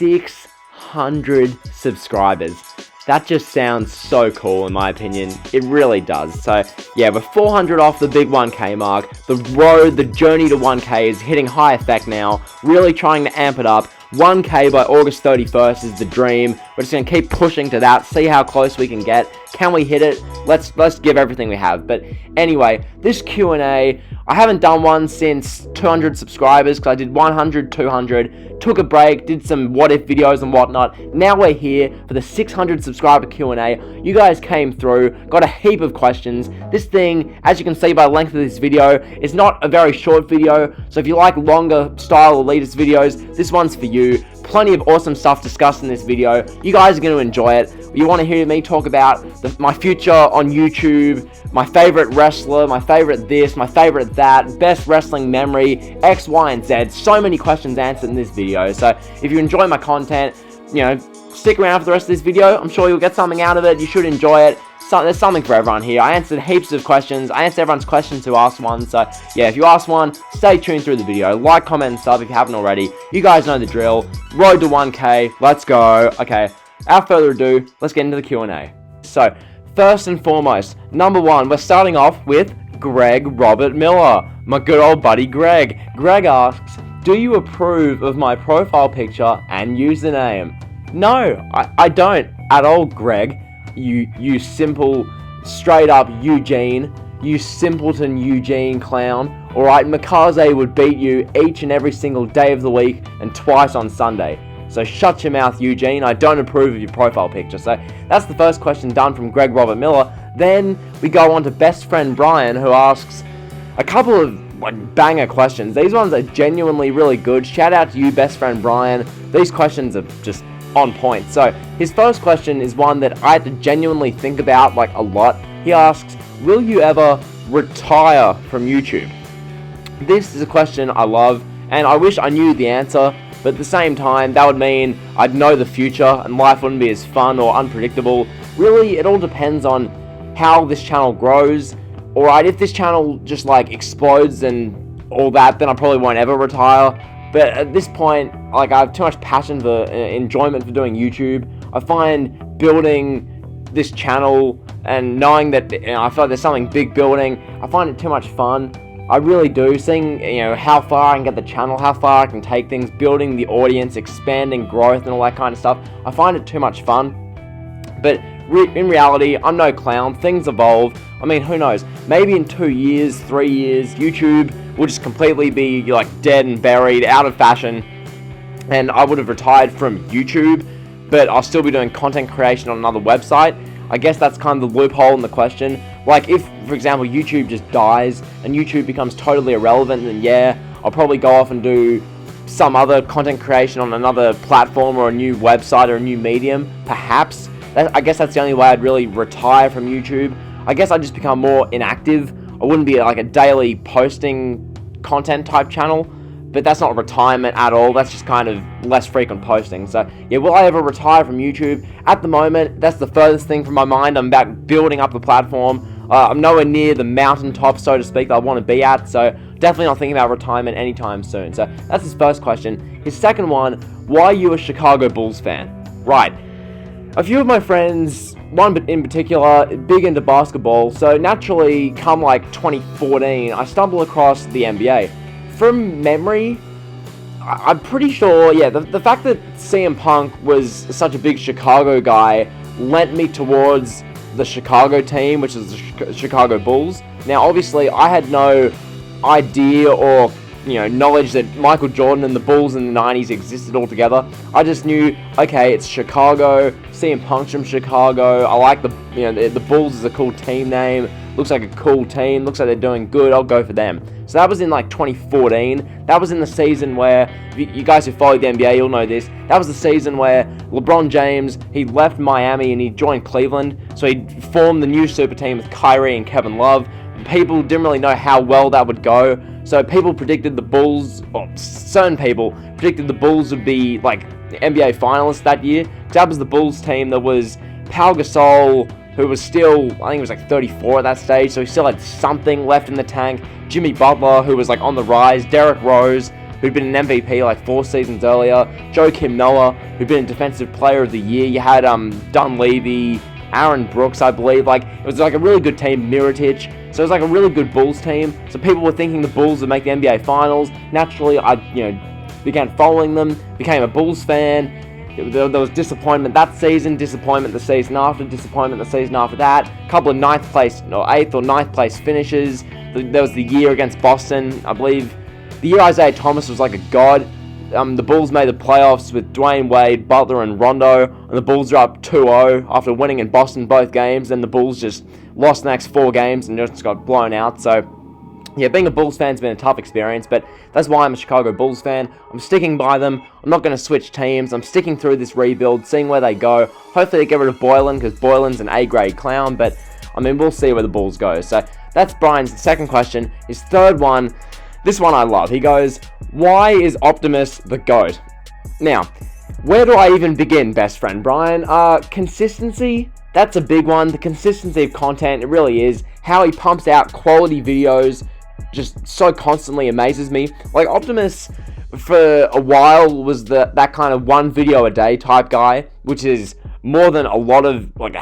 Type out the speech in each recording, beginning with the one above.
600 subscribers. That just sounds so cool in my opinion. It really does. So yeah, we're 400 off the big 1K mark. The journey to 1K is hitting high effect now. Really trying to amp it up. 1K by August 31st is the dream. We're just going to keep pushing to that, see how close we can get. Can we hit it? Let's give everything we have. But anyway, this Q&A, I haven't done one since 200 subscribers because I did 100, 200, took a break, did some what if videos and whatnot. Now we're here for the 600 subscriber Q&A. You guys came through, got a heap of questions. This thing, as you can see by the length of this video, is not a very short video. So if you like longer style elitist videos, this one's for you. Plenty of awesome stuff discussed in this video. You guys are going to enjoy it. You want to hear me talk about my future on YouTube, my favorite wrestler, my favorite this, my favorite that, best wrestling memory, X, Y, and Z. So many questions answered in this video. So if you enjoy my content, stick around for the rest of this video. I'm sure you'll get something out of it. You should enjoy it. There's something for everyone here. I answered heaps of questions. I answered everyone's questions who asked one. So yeah, if you asked one, stay tuned through the video. Like, comment, and sub if you haven't already. You guys know the drill. Road to 1K. Let's go. Okay, without further ado, let's get into the Q&A. So first and foremost, number one, we're starting off with Greg Robert Miller. My good old buddy Greg. Greg asks, do you approve of my profile picture and username? No, I don't at all, Greg. You simple, straight up Eugene, you simpleton Eugene clown. Alright, Mikaze would beat you each and every single day of the week and twice on Sunday. So shut your mouth, Eugene. I don't approve of your profile picture. So that's the first question done from Greg Robert Miller. Then we go on to best friend Brian, who asks a couple of banger questions. These ones are genuinely really good. Shout out to you, best friend Brian. These questions are just on point. So his first question is one that I had to genuinely think about a lot. He asks, will you ever retire from YouTube? This is a question I love, and I wish I knew the answer, but at the same time, that would mean I'd know the future and life wouldn't be as fun or unpredictable. Really, it all depends on how this channel grows. Alright, if this channel just explodes and all that, then I probably won't ever retire. But at this point, I have too much passion for enjoyment for doing YouTube. I find building this channel and knowing that I feel like there's something big building, I find it too much fun. I really do. Seeing how far I can get the channel, how far I can take things, building the audience, expanding growth and all that kind of stuff, I find it too much fun. But in reality, I'm no clown. Things evolve. I mean, who knows? Maybe in 2 years, 3 years, YouTube will just completely be dead and buried, out of fashion, and I would have retired from YouTube, but I'll still be doing content creation on another website. I guess that's kind of the loophole in the question. If, for example, YouTube just dies and YouTube becomes totally irrelevant, then yeah, I'll probably go off and do some other content creation on another platform or a new website or a new medium, perhaps. I guess that's the only way I'd really retire from YouTube. I guess I'd just become more inactive. I wouldn't be a daily posting content type channel, but that's not retirement at all. That's just kind of less frequent posting. So yeah, will I ever retire from YouTube? At the moment, that's the furthest thing from my mind. I'm about building up the platform. I'm nowhere near the mountaintop, so to speak, that I want to be at, so definitely not thinking about retirement anytime soon. So that's his first question. His second one, why are you a Chicago Bulls fan? Right. A few of my friends, one in particular, big into basketball, so naturally, come 2014, I stumbled across the NBA. From memory, I'm pretty sure, yeah, the fact that CM Punk was such a big Chicago guy lent me towards the Chicago team, which is the Chicago Bulls. Now, obviously, I had no idea or knowledge that Michael Jordan and the Bulls in the 90s existed altogether. I just knew, okay, it's Chicago, CM Punk's from Chicago, I like the Bulls is a cool team name, looks like a cool team, looks like they're doing good, I'll go for them. So that was in 2014, that was in the season where, you guys who followed the NBA, you'll know this, that was the season where LeBron James, he left Miami and he joined Cleveland, so he formed the new super team with Kyrie and Kevin Love. People didn't really know how well that would go, so people predicted the Bulls, or certain people predicted the Bulls would be NBA finalists that year. That was the Bulls team that was Pau Gasol, who was still, I think he was 34 at that stage, so he still had something left in the tank. Jimmy Butler, who was on the rise. Derrick Rose, who'd been an MVP like 4 seasons earlier, Joakim Noah, who'd been a Defensive Player of the Year. You had Dunleavy, Aaron Brooks, I believe. Like, it was like a really good team, Mirotic. So it was like a really good Bulls team. So people were thinking the Bulls would make the NBA Finals. Naturally, I began following them, became a Bulls fan. There was disappointment that season, disappointment the season after, disappointment the season after that. A couple of 8th or 9th place finishes. There was the year against Boston, I believe. The year Isaiah Thomas was like a god. The Bulls made the playoffs with Dwayne Wade, Butler, and Rondo, and the Bulls are up 2-0 after winning in Boston both games. And the Bulls just lost the next 4 games and just got blown out. So yeah, being a Bulls fan's been a tough experience, but that's why I'm a Chicago Bulls fan. I'm sticking by them. I'm not going to switch teams. I'm sticking through this rebuild, seeing where they go. Hopefully they get rid of Boylan, because Boylan's an A-grade clown, but I mean, we'll see where the Bulls go. So that's Brian's second question. His third one, this one I love. He goes, why is Optimus the GOAT? Now, where do I even begin, best friend Brian? Consistency? That's a big one. The consistency of content, it really is. How he pumps out quality videos just so constantly amazes me. Like, Optimus, for a while, was that kind of 1 video a day type guy, which is more than a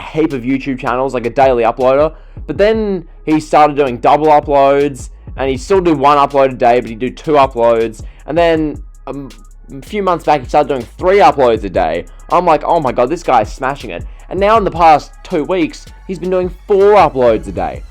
heap of YouTube channels, like a daily uploader. But then he started doing double uploads, and he'd still do 1 upload a day, but he'd do 2 uploads. And then a few months back, he started doing 3 uploads a day. I'm like, oh my god, this guy is smashing it. And now in the past 2 weeks, he's been doing 4 uploads a day.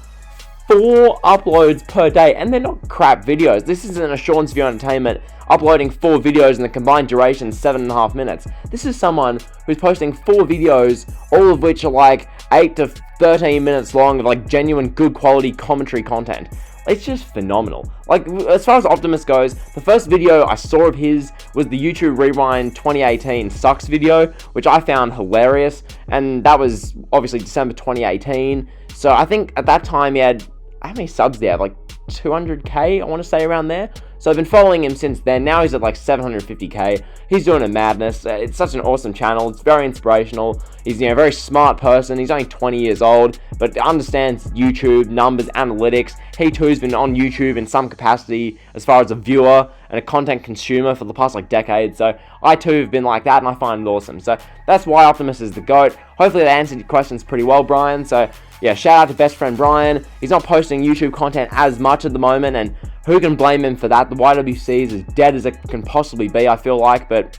4 uploads per day, and they're not crap videos. This isn't a Sean's View Entertainment uploading 4 videos and the combined duration 7.5 minutes. This is someone who's posting 4 videos, all of which are like 8 to 13 minutes long, of like genuine good quality commentary content. It's just phenomenal. Like, as far as Optimus goes, the first video I saw of his was the YouTube Rewind 2018 Sucks video, which I found hilarious, and that was obviously December 2018. So I think at that time he had, how many subs do you have? Like 200k, I want to say, around there. So I've been following him since then. Now he's at like 750k. He's doing a madness. It's such an awesome channel. It's very inspirational. He's a very smart person. He's only 20 years old, but understands YouTube, numbers, analytics. He too has been on YouTube in some capacity as far as a viewer and a content consumer for the past like decade. So I too have been like that, and I find it awesome. So that's why Optimus is the GOAT. Hopefully that answered your questions pretty well, Brian. So yeah, shout out to best friend Brian. He's not posting YouTube content as much at the moment, and who can blame him for that? The YWC is as dead as it can possibly be, I feel like, but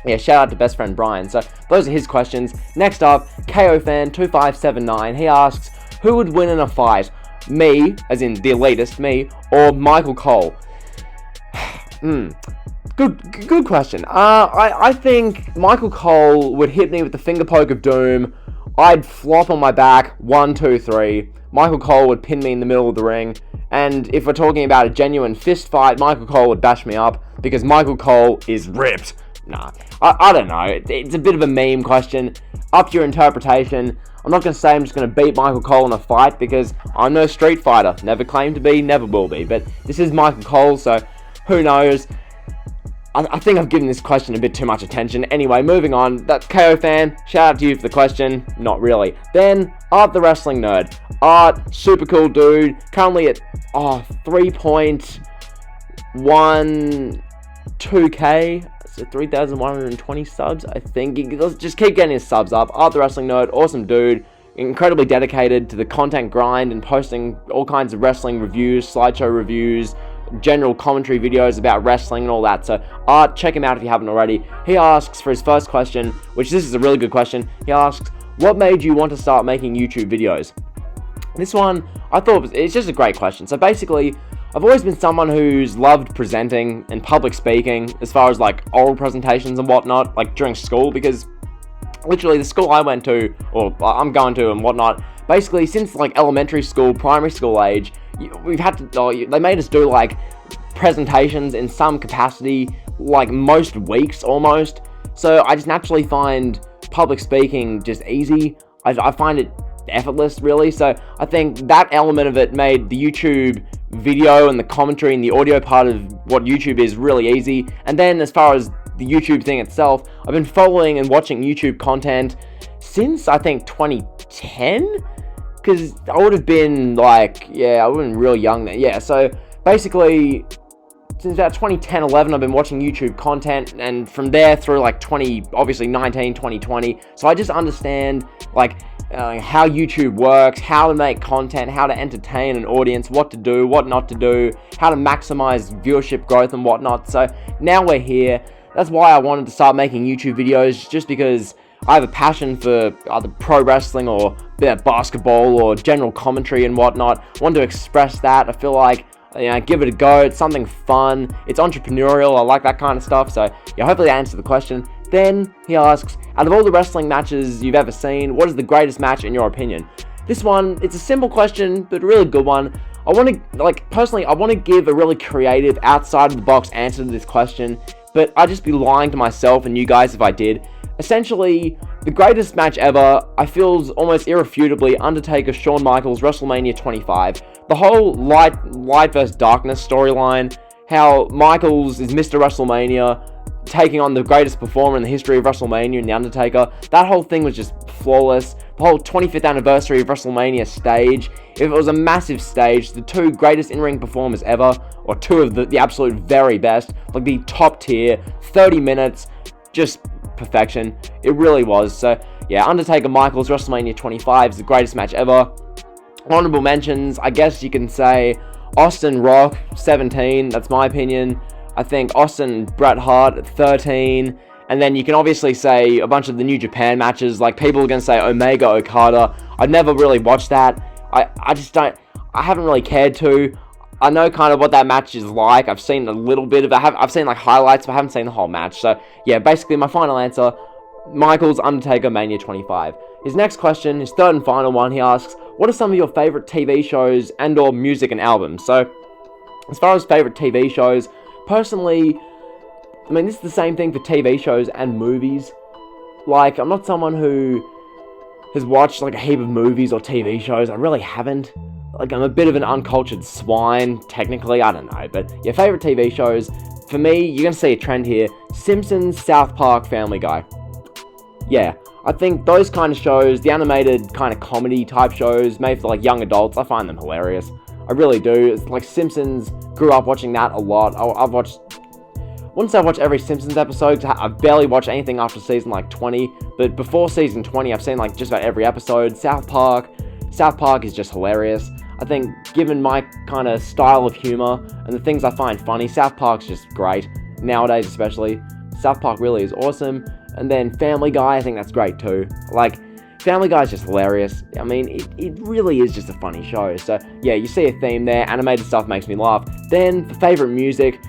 yeah, shout out to best friend Brian. So those are his questions. Next up, KOFan2579. He asks, who would win in a fight? Me, as in the elitist, me, or Michael Cole? Good question. I think Michael Cole would hit me with the finger poke of doom. I'd flop on my back, 1, 2, 3. Michael Cole would pin me in the middle of the ring. And if we're talking about a genuine fist fight, Michael Cole would bash me up, because Michael Cole is ripped. Nah, I don't know. It's a bit of a meme question. Up to your interpretation. I'm not going to say I'm just going to beat Michael Cole in a fight, because I'm no street fighter. Never claimed to be, never will be. But this is Michael Cole, so who knows? I think I've given this question a bit too much attention. Anyway, moving on. That's KO fan. Shout out to you for the question. Not really. Then, Art the Wrestling Nerd. Art, super cool dude. Currently at 3.12k. So 3,120 subs, I think. Just keep getting his subs up. Art the Wrestling Nerd. Awesome dude. Incredibly dedicated to the content grind and posting all kinds of wrestling reviews, slideshow reviews, general commentary videos about wrestling and all that. So Art, check him out if you haven't already. He asks for his first question, which this is a really good question. He asks, what made you want to start making YouTube videos? This one, I thought it's just a great question. So basically, I've always been someone who's loved presenting and public speaking, as far as like oral presentations and whatnot, like during school, because literally the school I went to, or I'm going to and whatnot, basically since like elementary school, primary school age, we've had to, they made us do like presentations in some capacity, like most weeks almost. So I just naturally find public speaking just easy. I find it effortless, really. So I think that element of it made the YouTube video and the commentary and the audio part of what YouTube is really easy. And then as far as the YouTube thing itself, I've been following and watching YouTube content since I think 2010, because I would have been like, I would have been real young then. Yeah, so basically since about 2010, 11, I've been watching YouTube content, and from there through like 2019, 2020. So I just understand like how YouTube works, how to make content, how to entertain an audience, what to do, what not to do, how to maximize viewership growth and whatnot. So now we're here. That's why I wanted to start making YouTube videos, just because I have a passion for either pro wrestling or basketball or general commentary and whatnot. I want to express that. I feel like, give it a go. It's something fun. It's entrepreneurial. I like that kind of stuff. So yeah, hopefully I answered the question. Then he asks, out of all the wrestling matches you've ever seen, what is the greatest match in your opinion? This one, it's a simple question, but a really good one. I want to give a really creative, outside of the box answer to this question, but I'd just be lying to myself and you guys if I did. Essentially, the greatest match ever, I feel, is almost irrefutably Undertaker Shawn Michaels WrestleMania 25. The whole light versus darkness storyline, how Michaels is Mr. WrestleMania, taking on the greatest performer in the history of WrestleMania in The Undertaker. That whole thing was just flawless. The whole 25th anniversary of WrestleMania stage, if it was a massive stage, the two greatest in-ring performers ever, or two of the absolute very best, like the top tier, 30 minutes, just perfection. It really was. So yeah, Undertaker Michaels WrestleMania 25 is the greatest match ever. Honorable mentions, I guess you can say Austin Rock 17, that's my opinion. I think Austin Bret Hart at 13, and then you can obviously say a bunch of the New Japan matches, like people are going to say Omega Okada. I've never really watched that. I haven't really cared to. I know kind of what that match is like. I've seen a little bit of it. I've seen like highlights, but I haven't seen the whole match. So yeah, basically my final answer, Michaels Undertaker Mania 25. His next question, his third and final one, he asks, what are some of your favorite TV shows and or music and albums? So as far as favorite TV shows, personally, I mean, this is the same thing for TV shows and movies. Like, I'm not someone who has watched like a heap of movies or TV shows. I really haven't. Like, I'm a bit of an uncultured swine, technically. I don't know. But your favorite TV shows, for me, you're going to see a trend here. Simpsons, South Park, Family Guy. Yeah, I think those kind of shows, the animated kind of comedy type shows, made for like young adults, I find them hilarious. I really do. It's like Simpsons, grew up watching that a lot. I've watched, I wouldn't say I've watched every Simpsons episode, I've barely watched anything after season like 20, but before season 20, I've seen like just about every episode. South Park is just hilarious. I think, given my kind of style of humor and the things I find funny, South Park's just great. Nowadays especially, South Park really is awesome. And then Family Guy, I think that's great too. Like, Family Guy is just hilarious. I mean, it really is just a funny show. So yeah, you see a theme there. Animated stuff makes me laugh. Then, for favourite music,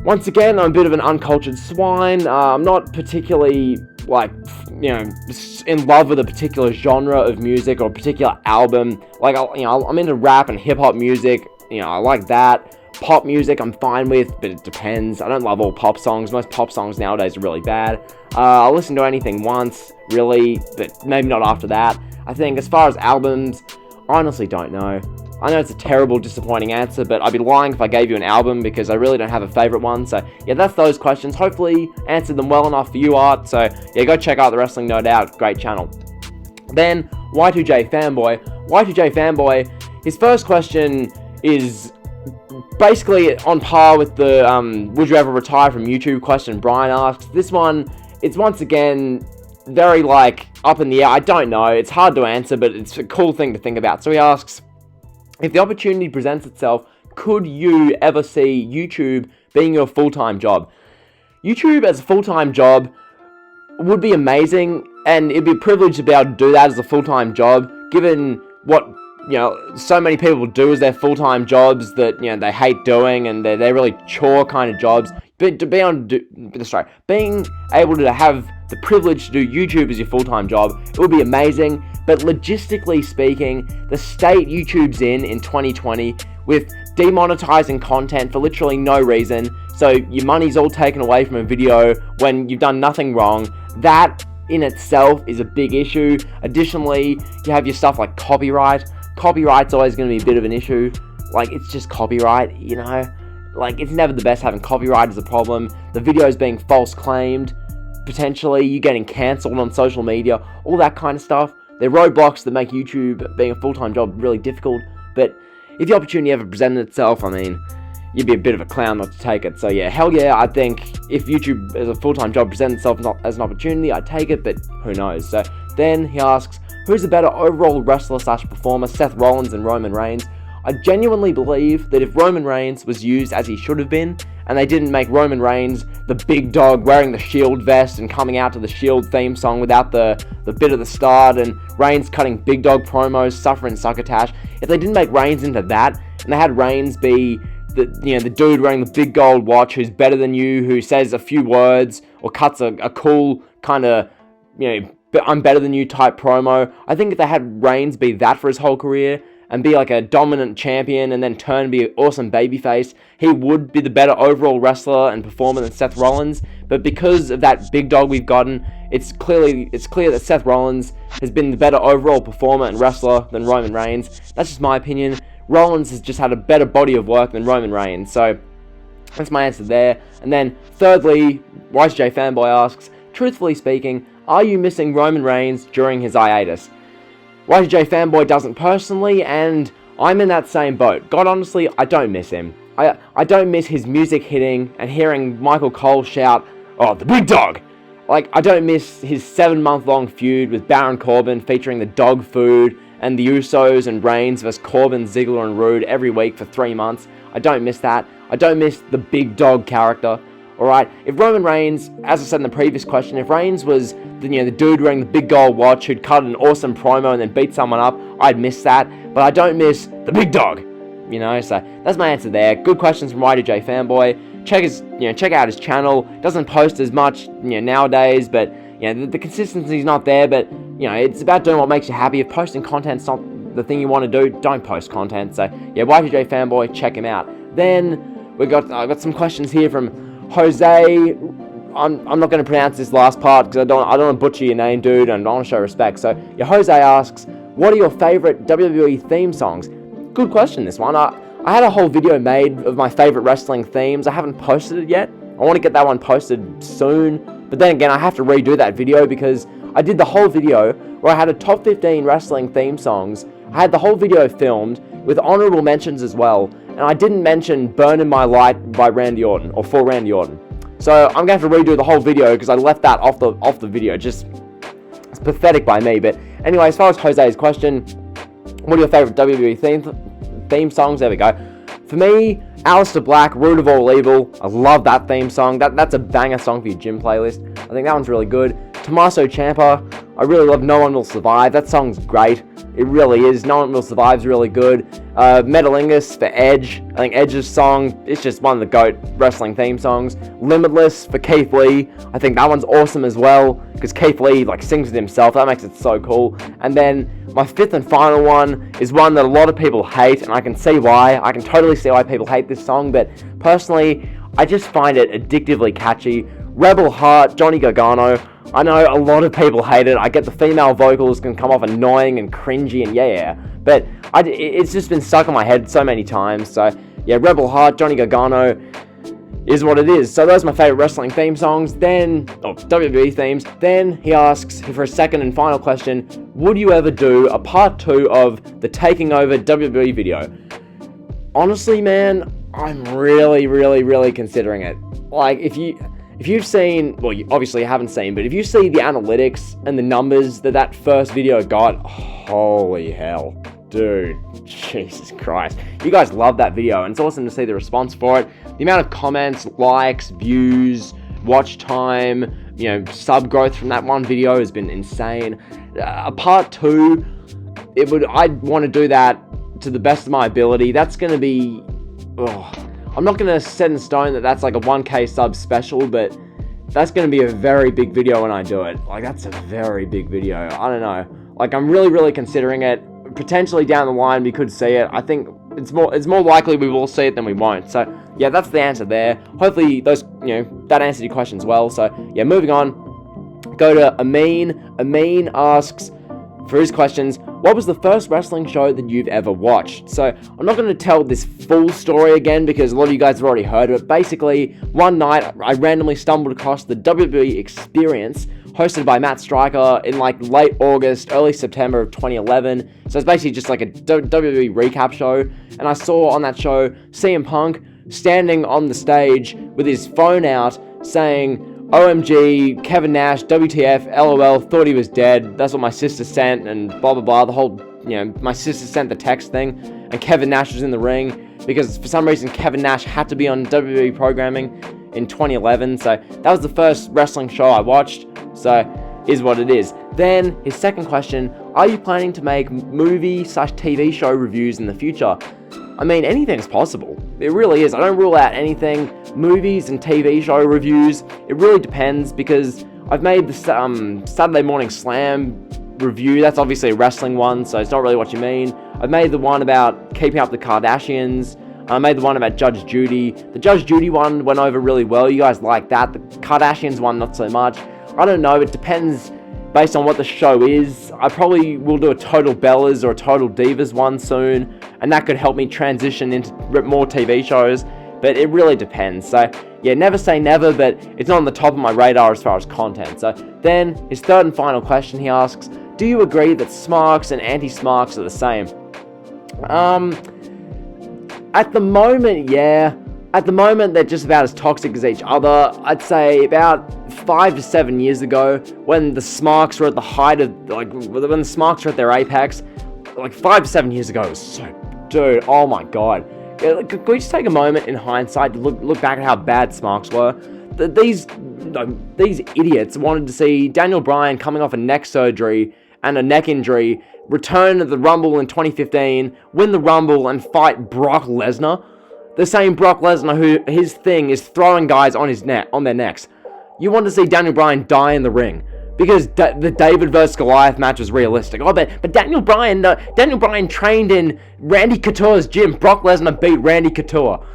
once again, I'm a bit of an uncultured swine. I'm not particularly, like, in love with a particular genre of music or a particular album. Like, I'm into rap and hip-hop music. I like that. Pop music I'm fine with, but it depends. I don't love all pop songs. Most pop songs nowadays are really bad. I'll listen to anything once, really, but maybe not after that. I think as far as albums, I honestly don't know. I know it's a terrible, disappointing answer, but I'd be lying if I gave you an album because I really don't have a favourite one. So yeah, that's those questions. Hopefully answered them well enough for you, Art. So yeah, go check out the Wrestling No Doubt. Great channel. Then Y2J Fanboy. Y2J Fanboy, his first question is basically on par with the would you ever retire from YouTube question Brian asked. This one, it's once again very like up in the air. I don't know. It's hard to answer, but it's a cool thing to think about. So he asks, if the opportunity presents itself, could you ever see YouTube being your full-time job? YouTube as a full-time job would be amazing, and it'd be a privilege to be able to do that as a full-time job, given what so many people do as their full-time jobs that they hate doing, and they're really chore kind of jobs. But to be able to being able to have the privilege to do YouTube as your full-time job, it would be amazing. But logistically speaking, the state YouTube's in 2020, with demonetizing content for literally no reason, so your money's all taken away from a video when you've done nothing wrong, that in itself is a big issue. Additionally, you have your stuff like copyright. Copyright's always going to be a bit of an issue. Like, it's just copyright, like, it's never the best having copyright as a problem. The videos being false claimed, potentially you getting cancelled on social media, all that kind of stuff. They're roadblocks that make YouTube being a full-time job really difficult. But if the opportunity ever presented itself, I mean, you'd be a bit of a clown not to take it. So yeah, hell yeah, I think if YouTube as a full-time job presents itself not as an opportunity, I'd take it, but who knows. So then he asks, who's the better overall wrestler / performer, Seth Rollins and Roman Reigns? I genuinely believe that if Roman Reigns was used as he should have been, and they didn't make Roman Reigns the big dog wearing the Shield vest and coming out to the Shield theme song without the bit at the start, and Reigns cutting big dog promos, suffering succotash, if they didn't make Reigns into that, and they had Reigns be the dude wearing the big gold watch who's better than you, who says a few words, or cuts a cool kind of, I'm better than you type promo, I think if they had Reigns be that for his whole career, and be like a dominant champion and then turn and be an awesome babyface, he would be the better overall wrestler and performer than Seth Rollins. But because of that big dog we've gotten, it's clear that Seth Rollins has been the better overall performer and wrestler than Roman Reigns. That's just my opinion. Rollins has just had a better body of work than Roman Reigns. So that's my answer there. And then thirdly, YCJ Fanboy asks, truthfully speaking, are you missing Roman Reigns during his hiatus? YCJ Fanboy doesn't personally, and I'm in that same boat. God, honestly, I don't miss him. I don't miss his music hitting and hearing Michael Cole shout, "Oh, the big dog!" Like, I don't miss his 7-month-long feud with Baron Corbin featuring the dog food and the Usos and Reigns versus Corbin, Ziggler, and Rude every week for 3 months. I don't miss that. I don't miss the big dog character. Alright, if Roman Reigns, as I said in the previous question, if Reigns was the dude wearing the big gold watch who'd cut an awesome promo and then beat someone up, I'd miss that, but I don't miss the big dog, so that's my answer there. Good questions from YDJ Fanboy. Check out his channel. Doesn't post as much, nowadays, but, the consistency's not there, but, it's about doing what makes you happy. If posting content's not the thing you want to do, don't post content. So, yeah, YDJ Fanboy, check him out. Then, I got some questions here from Jose. I'm not going to pronounce this last part because I don't want to butcher your name, dude, and I want to show respect. So, Jose asks, what are your favorite WWE theme songs? Good question, this one. I had a whole video made of my favorite wrestling themes. I haven't posted it yet. I want to get that one posted soon. But then again, I have to redo that video because I did the whole video where I had a top 15 wrestling theme songs. I had the whole video filmed with honorable mentions as well. And I didn't mention Burning My Light by Randy Orton, or for Randy Orton. So I'm going to have to redo the whole video because I left that off the video. It's pathetic by me. But anyway, as far as Jose's question, what are your favorite WWE theme songs? There we go. For me, Aleister Black, Root of All Evil. I love that theme song. That's a banger song for your gym playlist. I think that one's really good. Tommaso Ciampa, I really love No One Will Survive. That song's great. It really is. No One Will Survive is really good. Metalingus for Edge. I think Edge's song, it's just one of the GOAT wrestling theme songs. Limitless for Keith Lee. I think that one's awesome as well, because Keith Lee sings it himself. That makes it so cool. And then my fifth and final one is one that a lot of people hate, and I can see why. I can totally see why people hate this song, but personally, I just find it addictively catchy. Rebel Heart, Johnny Gargano. I know a lot of people hate it. I get the female vocals can come off annoying and cringy and yeah. But it's just been stuck in my head so many times. So yeah, Rebel Heart, Johnny Gargano is what it is. So those are my favorite wrestling theme songs. Then, WWE themes. Then he asks for a second and final question, would you ever do a part 2 of the Taking Over WWE video? Honestly, man, I'm really, really, really considering it. If you've seen, well, you obviously haven't seen, but if you see the analytics and the numbers that first video got, holy hell, dude, Jesus Christ. You guys love that video, and it's awesome to see the response for it. The amount of comments, likes, views, watch time, sub growth from that one video has been insane. A part 2, I'd want to do that to the best of my ability. That's going to be, I'm not going to set in stone that that's like a 1K sub special, but that's going to be a very big video when I do it. That's a very big video. I don't know. I'm really, really considering it. Potentially down the line, we could see it. I think it's more likely we will see it than we won't. So, yeah, that's the answer there. Hopefully, that answered your questions well. So, yeah, moving on. Go to Amin. Amin asks, for his questions, what was the first wrestling show that you've ever watched? So, I'm not going to tell this full story again because a lot of you guys have already heard of it. Basically, one night, I randomly stumbled across the WWE Experience, hosted by Matt Striker in late August, early September of 2011. So it's basically just a WWE recap show. And I saw on that show CM Punk, standing on the stage with his phone out saying, OMG, Kevin Nash, WTF, LOL, thought he was dead, that's what my sister sent, and blah blah blah, the whole, my sister sent the text thing, and Kevin Nash was in the ring, because for some reason Kevin Nash had to be on WWE programming in 2011, so that was the first wrestling show I watched, so is what it is. Then, his second question, are you planning to make movie/TV show reviews in the future? I mean, anything's possible. It really is. I don't rule out anything. Movies and TV show reviews, it really depends, because I've made the Saturday Morning Slam review. That's obviously a wrestling one, so it's not really what you mean. I've made the one about Keeping Up the Kardashians. I made the one about Judge Judy. The Judge Judy one went over really well. You guys like that. The Kardashians one, not so much. I don't know. It depends based on what the show is. I probably will do a Total Bellas or a Total Divas one soon, and that could help me transition into more TV shows, but it really depends. So, yeah, never say never, but it's not on the top of my radar as far as content. So, then, his third and final question, he asks, do you agree that Smarks and anti-Smarks are the same? At the moment, yeah. At the moment, they're just about as toxic as each other. I'd say about 5 to 7 years ago, when the Smarks were at the height of, when the Smarks were at their apex, 5 to 7 years ago, it was so, dude, oh my god. Could we just take a moment in hindsight to look back at how bad Smarks were? These idiots wanted to see Daniel Bryan coming off a neck surgery and a neck injury, return to the Rumble in 2015, win the Rumble, and fight Brock Lesnar. The same Brock Lesnar who his thing is throwing guys on their necks. You want to see Daniel Bryan die in the ring because the David vs Goliath match was realistic. Oh, but Daniel Bryan trained in Randy Couture's gym. Brock Lesnar beat Randy Couture.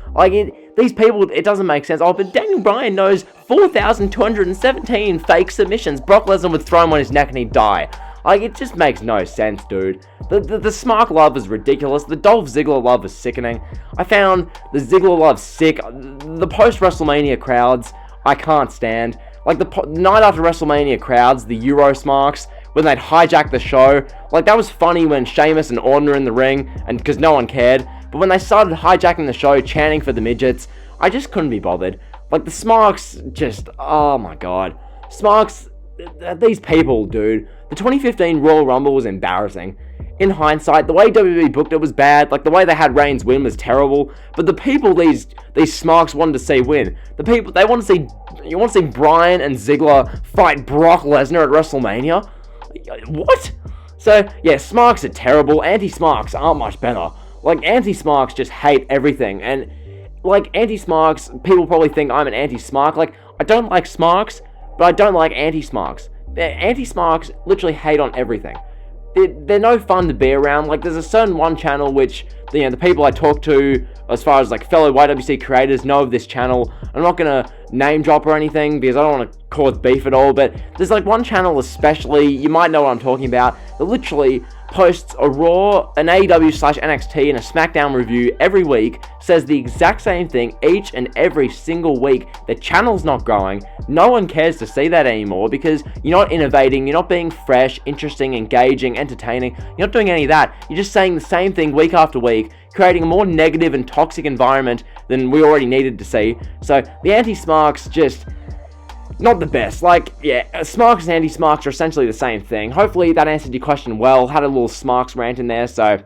These people, it doesn't make sense. Oh, but Daniel Bryan knows 4,217 fake submissions. Brock Lesnar would throw him on his neck and he'd die. It just makes no sense, dude. The Smark love is ridiculous. The Dolph Ziggler love is sickening. I found the Ziggler love sick. The post-WrestleMania crowds, I can't stand. The night after WrestleMania crowds, the Euro Smarks, when they'd hijack the show, that was funny when Sheamus and Orton were in the ring, and because no one cared. But when they started hijacking the show, chanting for the midgets, I just couldn't be bothered. The Smarks just, oh my god. Smarks, these people, dude. The 2015 Royal Rumble was embarrassing. In hindsight, the way WWE booked it was bad. The way they had Reigns win was terrible. But the people these Smarks wanted to see win, you want to see Bryan and Ziggler fight Brock Lesnar at WrestleMania? What? So yeah, Smarks are terrible. Anti-Smarks aren't much better. Anti-Smarks just hate everything, and anti-Smarks, people probably think I'm an anti-Smark. I don't like Smarks, but I don't like anti-Smarks. Anti-Smarks literally hate on everything. They're no fun to be around. There's a certain one channel which the people I talk to, as far as fellow YWC creators, know of this channel. I'm not gonna name drop or anything because I don't want to cause beef at all, but there's one channel especially, you might know what I'm talking about, that literally posts a Raw, an AEW/NXT, and a SmackDown review every week, says the exact same thing each and every single week. The channel's not growing. No one cares to see that anymore because you're not innovating, you're not being fresh, interesting, engaging, entertaining. You're not doing any of that. You're just saying the same thing week after week, creating a more negative and toxic environment than we already needed to see. So the anti-Smarks just not the best. Smarks and anti-Smarks are essentially the same thing. Hopefully that answered your question well. Had a little Smarks rant in there, so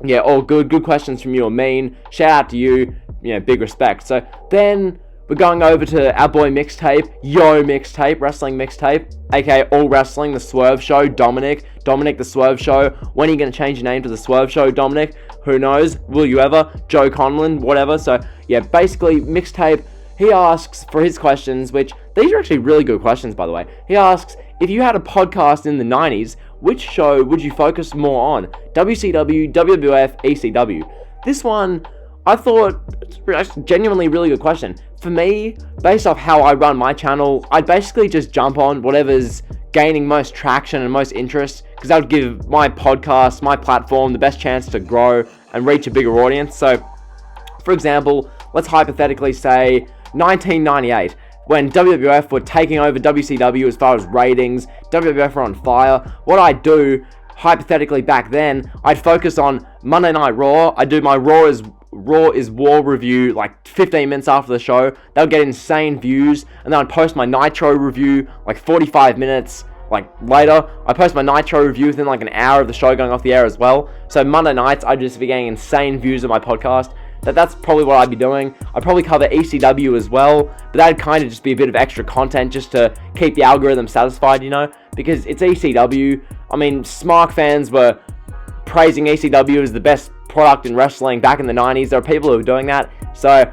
yeah, all good. Good questions from you and Mean. Shout out to you. Big respect. So then we're going over to our boy Mixtape, Mixtape, Wrestling Mixtape, aka All Wrestling, The Swerve Show, Dominic, The Swerve Show. When are you going to change your name to The Swerve Show, Dominic? Who knows? Will you ever? Joe Conlon, whatever. So yeah, basically Mixtape, he asks for his questions, which these are actually really good questions, by the way. He asks, if you had a podcast in the 90s, which show would you focus more on? WCW, WWF, ECW? This one, I thought, it's genuinely really good question. For me, based off how I run my channel, I'd basically just jump on whatever's gaining most traction and most interest, because that would give my podcast, my platform, the best chance to grow and reach a bigger audience. So, for example, let's hypothetically say 1998, when WWF were taking over WCW as far as ratings, WWF were on fire. What I'd do, hypothetically back then, I'd focus on Monday Night Raw. I'd do my Raw Raw is War review like 15 minutes after the show. That'll get insane views. And then I'd post my Nitro review like 45 minutes like later. I post my Nitro review within like an hour of the show going off the air as well. So Monday nights, I'd just be getting insane views of my podcast. That's probably what I'd be doing. I'd probably cover ECW as well, but that'd kind of just be a bit of extra content just to keep the algorithm satisfied, you know, because it's ECW. I mean, Smark fans were praising ECW as the best product in wrestling back in the 90s. There are people who are doing that. So,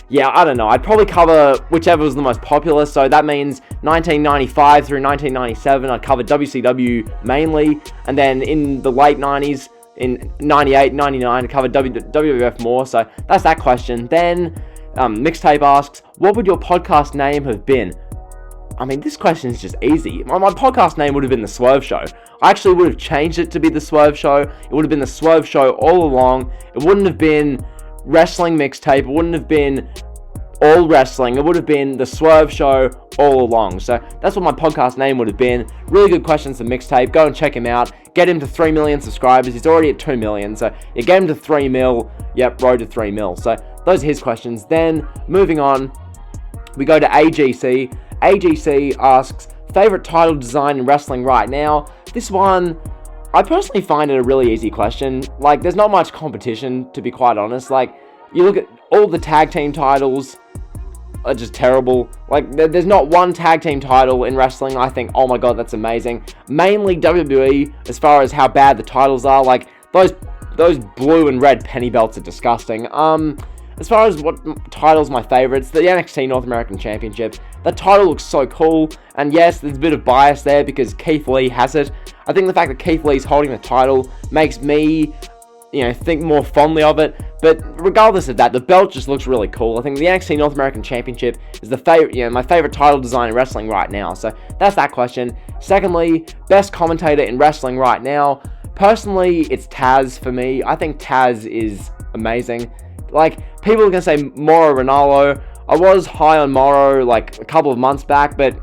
yeah, I don't know. I'd probably cover whichever was the most popular. So that means 1995 through 1997, I'd cover WCW mainly. And then in the late 90s, in 98, 99, I covered WWF more. So that's that question. Then Mixtape asks, what would your podcast name have been? I mean, this question is just easy. My podcast name would have been The Swerve Show. I actually would have changed it to be The Swerve Show. It would have been The Swerve Show all along. It wouldn't have been Wrestling Mixtape. It wouldn't have been All Wrestling. It would have been The Swerve Show all along. So that's what my podcast name would have been. Really good questions for Mixtape. Go and check him out. Get him to 3 million subscribers. He's already at 2 million. So you get him to 3 mil. Yep, road to 3 mil. So those are his questions. Then moving on, we go to AGC. AGC asks, favorite title design in wrestling right now? This one, I personally find it a really easy question. Like, there's not much competition, to be quite honest. Like, you look at all the tag team titles are just terrible. Like, there's not one tag team title in wrestling I think, oh my god, that's amazing. Mainly WWE, as far as how bad the titles are. Like, those blue and red penny belts are disgusting. As far as what title's my favorites, the NXT North American Championship. That title looks so cool, and yes, there's a bit of bias there because Keith Lee has it. I think the fact that Keith Lee's holding the title makes me, you know, think more fondly of it. But regardless of that, the belt just looks really cool. I think the NXT North American Championship is the favorite, you know, my favorite title design in wrestling right now. So that's that question. Secondly, best commentator in wrestling right now. Personally, it's Taz for me. I think Taz is amazing. Like, people are going to say Mauro Ranallo. I was high on Mauro like a couple of months back, but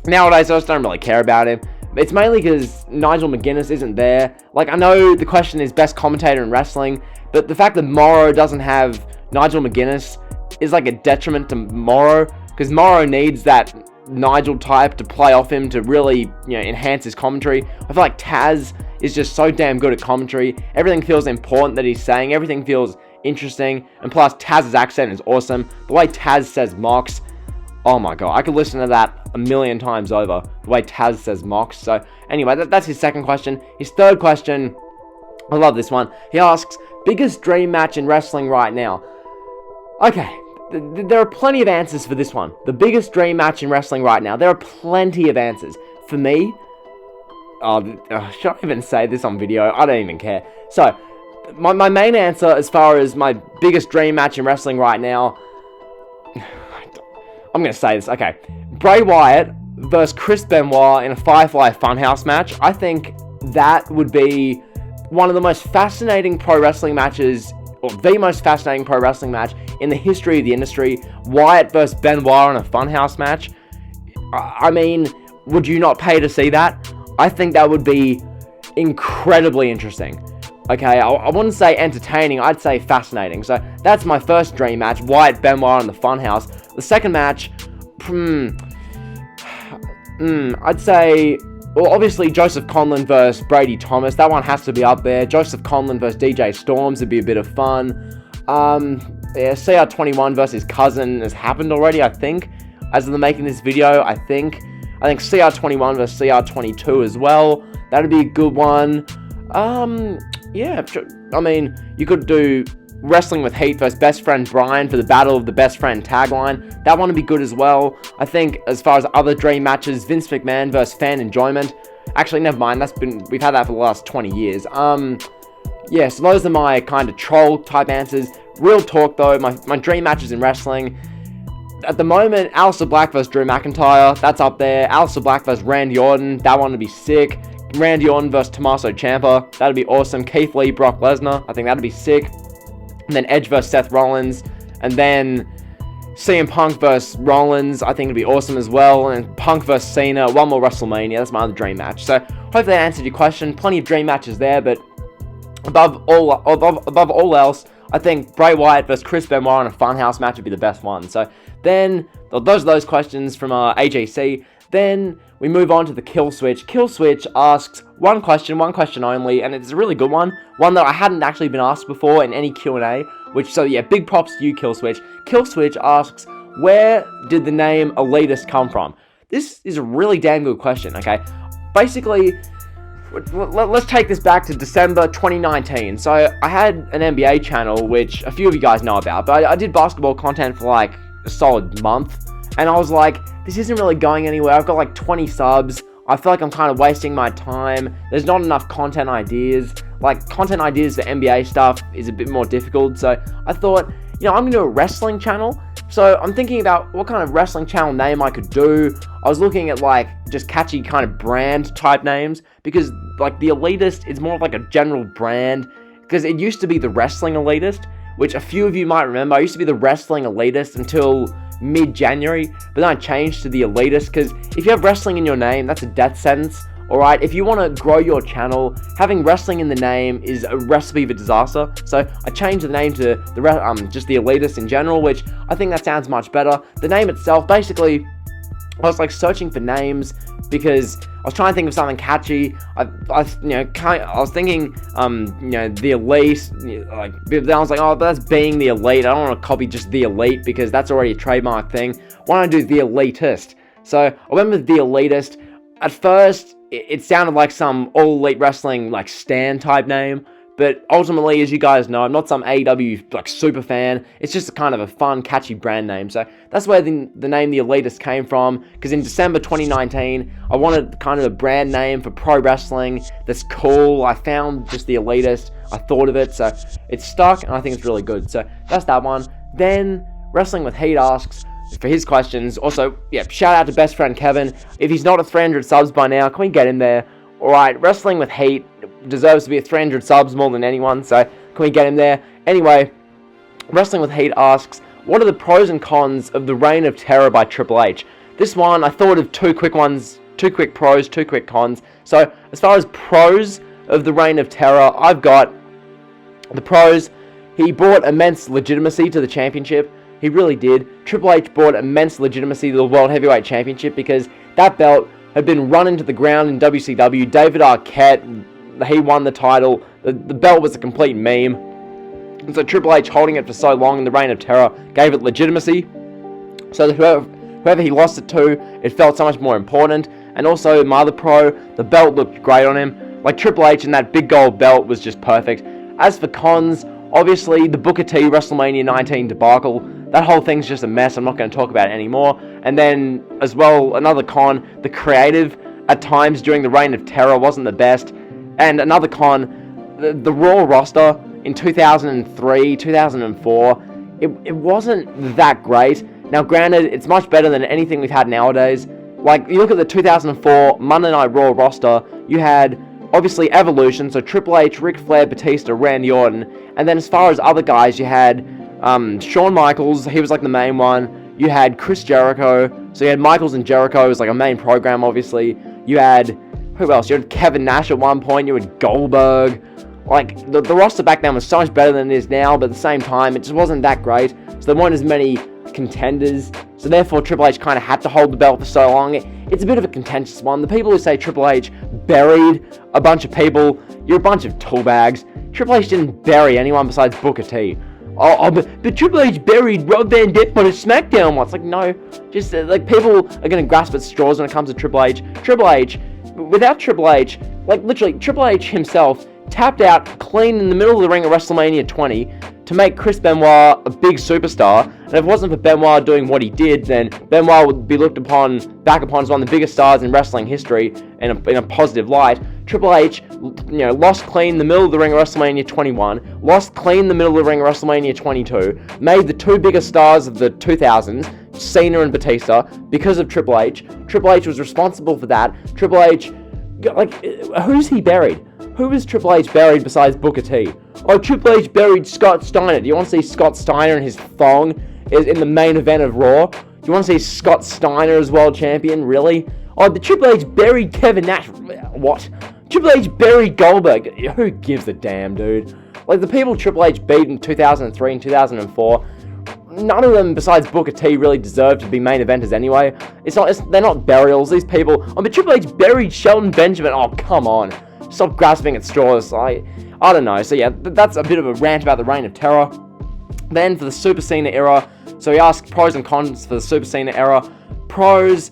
nowadays I just don't really care about him. It's mainly because Nigel McGuinness isn't there. Like, I know the question is best commentator in wrestling, but the fact that Mauro doesn't have Nigel McGuinness is like a detriment to Mauro, because Mauro needs that Nigel type to play off him to really, you know, enhance his commentary. I feel like Taz is just so damn good at commentary. Everything feels important that he's saying. Everything feels interesting, and plus Taz's accent is awesome. The way Taz says Mox, oh my god, I could listen to that a million times over, the way Taz says Mox. So anyway, that's his second question. His third question, I love this one. He asks, biggest dream match in wrestling right now? Okay, there are plenty of answers for this one. The biggest dream match in wrestling right now, there are plenty of answers. For me, should I even say this on video? I don't even care. So my main answer as far as my biggest dream match in wrestling right now, I'm going to say this, okay. Bray Wyatt versus Chris Benoit in a Firefly Funhouse match. I think that would be one of the most fascinating pro wrestling matches, or the most fascinating pro wrestling match in the history of the industry. Wyatt versus Benoit in a Funhouse match. I mean, would you not pay to see that? I think that would be incredibly interesting. Okay, I wouldn't say entertaining, I'd say fascinating. So that's my first dream match, Wyatt Benoit in the Funhouse. The second match, I'd say, well, obviously Joseph Conlon versus Brady Thomas. That one has to be up there. Joseph Conlon versus DJ Storms would be a bit of fun. Yeah, CR21 versus cousin has happened already, I think, as of the making this video. I think CR21 versus CR22 as well. That'd be a good one. Yeah, I mean, you could do Wrestling with Heat versus Best Friend Brian for the Battle of the Best Friend tagline. That one would be good as well. I think as far as other dream matches, Vince McMahon versus Fan Enjoyment. Actually, never mind. We've had that for the last 20 years. Yeah, so those are my kind of troll type answers. Real talk though, my dream matches in wrestling. At the moment, Aleister Black versus Drew McIntyre. That's up there. Aleister Black versus Randy Orton. That one would be sick. Randy Orton versus Tommaso Ciampa. That'd be awesome. Keith Lee, Brock Lesnar. I think that'd be sick. And then Edge versus Seth Rollins. And then CM Punk versus Rollins. I think it'd be awesome as well. And Punk versus Cena. One more WrestleMania. That's my other dream match. So hopefully that answered your question. Plenty of dream matches there. But above all else, I think Bray Wyatt versus Chris Benoit in a Funhouse match would be the best one. So then, those are those questions from AJC. Then we move on to the Kill Switch. Kill Switch asks one question only, and it's a really good one that I hadn't actually been asked before in any Q&A, so yeah, big props to you, Kill Switch. Kill Switch asks, where did the name Elitist come from? This is a really damn good question, okay? Basically, let's take this back to December 2019. So I had an NBA channel, which a few of you guys know about, but I did basketball content for like a solid month, and I was like, this isn't really going anywhere. I've got like 20 subs. I feel like I'm kind of wasting my time. There's not enough content ideas. Like, content ideas for NBA stuff is a bit more difficult. So I thought, I'm going to do a wrestling channel. So I'm thinking about what kind of wrestling channel name I could do. I was looking at like just catchy kind of brand type names, because like the Elitist is more of like a general brand, because it used to be the Wrestling Elitist, which a few of you might remember. I used to be the Wrestling Elitist until mid-January, but then I changed to the Elitist, because if you have wrestling in your name, that's a death sentence. Alright, if you want to grow your channel, having wrestling in the name is a recipe for disaster. So I changed the name to just the Elitist in general, which I think that sounds much better. The name itself, basically, I was like searching for names because I was trying to think of something catchy. I was thinking, the Elite, like, then I was like, oh, but that's being the Elite. I don't want to copy just the Elite because that's already a trademark thing. Why don't I do the Elitist? So I went with the Elitist. At first, it sounded like some All Elite Wrestling, like, Stan type name, but ultimately, as you guys know, I'm not some AEW, like, super fan. It's just kind of a fun, catchy brand name. So that's where the name The Elitist came from, because in December 2019, I wanted kind of a brand name for pro wrestling that's cool. I found just The Elitist. I thought of it, so it's stuck, and I think it's really good. So that's that one. Then, Wrestling with Heat asks, for his questions. Also, yeah, shout out to best friend Kevin. If he's not at 300 subs by now, can we get him there? Alright, Wrestling with Heat deserves to be at 300 subs more than anyone, so can we get him there? Anyway, Wrestling with Heat asks, what are the pros and cons of the Reign of Terror by Triple H? This one, I thought of two quick pros, two quick cons. So, as far as pros of the Reign of Terror, I've got the pros. He brought immense legitimacy to the championship. He really did. Triple H brought immense legitimacy to the World Heavyweight Championship, because that belt had been run into the ground in WCW. David Arquette, he won the title. The belt was a complete meme. And so Triple H holding it for so long in the Reign of Terror gave it legitimacy. So that whoever he lost it to, it felt so much more important. And also, my other pro, the belt looked great on him. Like, Triple H and that big gold belt was just perfect. As for cons, obviously, the Booker T WrestleMania 19 debacle, that whole thing's just a mess. I'm not going to talk about it anymore. And then, as well, another con, the creative at times during the Reign of Terror wasn't the best. And another con, the Raw roster in 2003, 2004, it wasn't that great. Now, granted, it's much better than anything we've had nowadays. Like, you look at the 2004 Monday Night Raw roster, you had, obviously, Evolution, so Triple H, Ric Flair, Batista, Randy Orton. And then as far as other guys, you had Shawn Michaels, he was like the main one. You had Chris Jericho, so you had Michaels and Jericho as like a main program, obviously. You had, who else? You had Kevin Nash at one point, you had Goldberg. Like, the roster back then was so much better than it is now, but at the same time, it just wasn't that great. So there weren't as many contenders, so therefore Triple H kind of had to hold the belt for so long. It's a bit of a contentious one. The people who say Triple H buried a bunch of people, you're a bunch of toolbags. Triple H didn't bury anyone besides Booker T. But Triple H buried Rob Van Dam on a SmackDown once. Like, no, just like, people are going to grasp at straws when it comes to Triple H. Triple H, without Triple H, like, literally, Triple H himself tapped out clean in the middle of the ring at WrestleMania 20 to make Chris Benoit a big superstar. And if it wasn't for Benoit doing what he did, then Benoit would be looked back upon as one of the biggest stars in wrestling history in a positive light. Triple H, lost clean in the middle of the ring at WrestleMania 21, lost clean in the middle of the ring at WrestleMania 22, made the two biggest stars of the 2000s, Cena and Batista, because of Triple H. Triple H was responsible for that. Triple H, like, who's he buried? Who is Triple H buried besides Booker T? Oh, Triple H buried Scott Steiner. Do you want to see Scott Steiner and his thong in the main event of Raw? Do you want to see Scott Steiner as world champion? Really? Oh, the Triple H buried Kevin Nash. What? Triple H buried Goldberg. Who gives a damn, dude? Like, the people Triple H beat in 2003 and 2004, none of them besides Booker T really deserve to be main eventers anyway. They're not burials. These people. I mean, Triple H buried Shelton Benjamin. Oh, come on. Stop grasping at straws. I don't know. So yeah, that's a bit of a rant about the Reign of Terror. Then for the Super Cena era, so he asked pros and cons for the Super Cena era. Pros,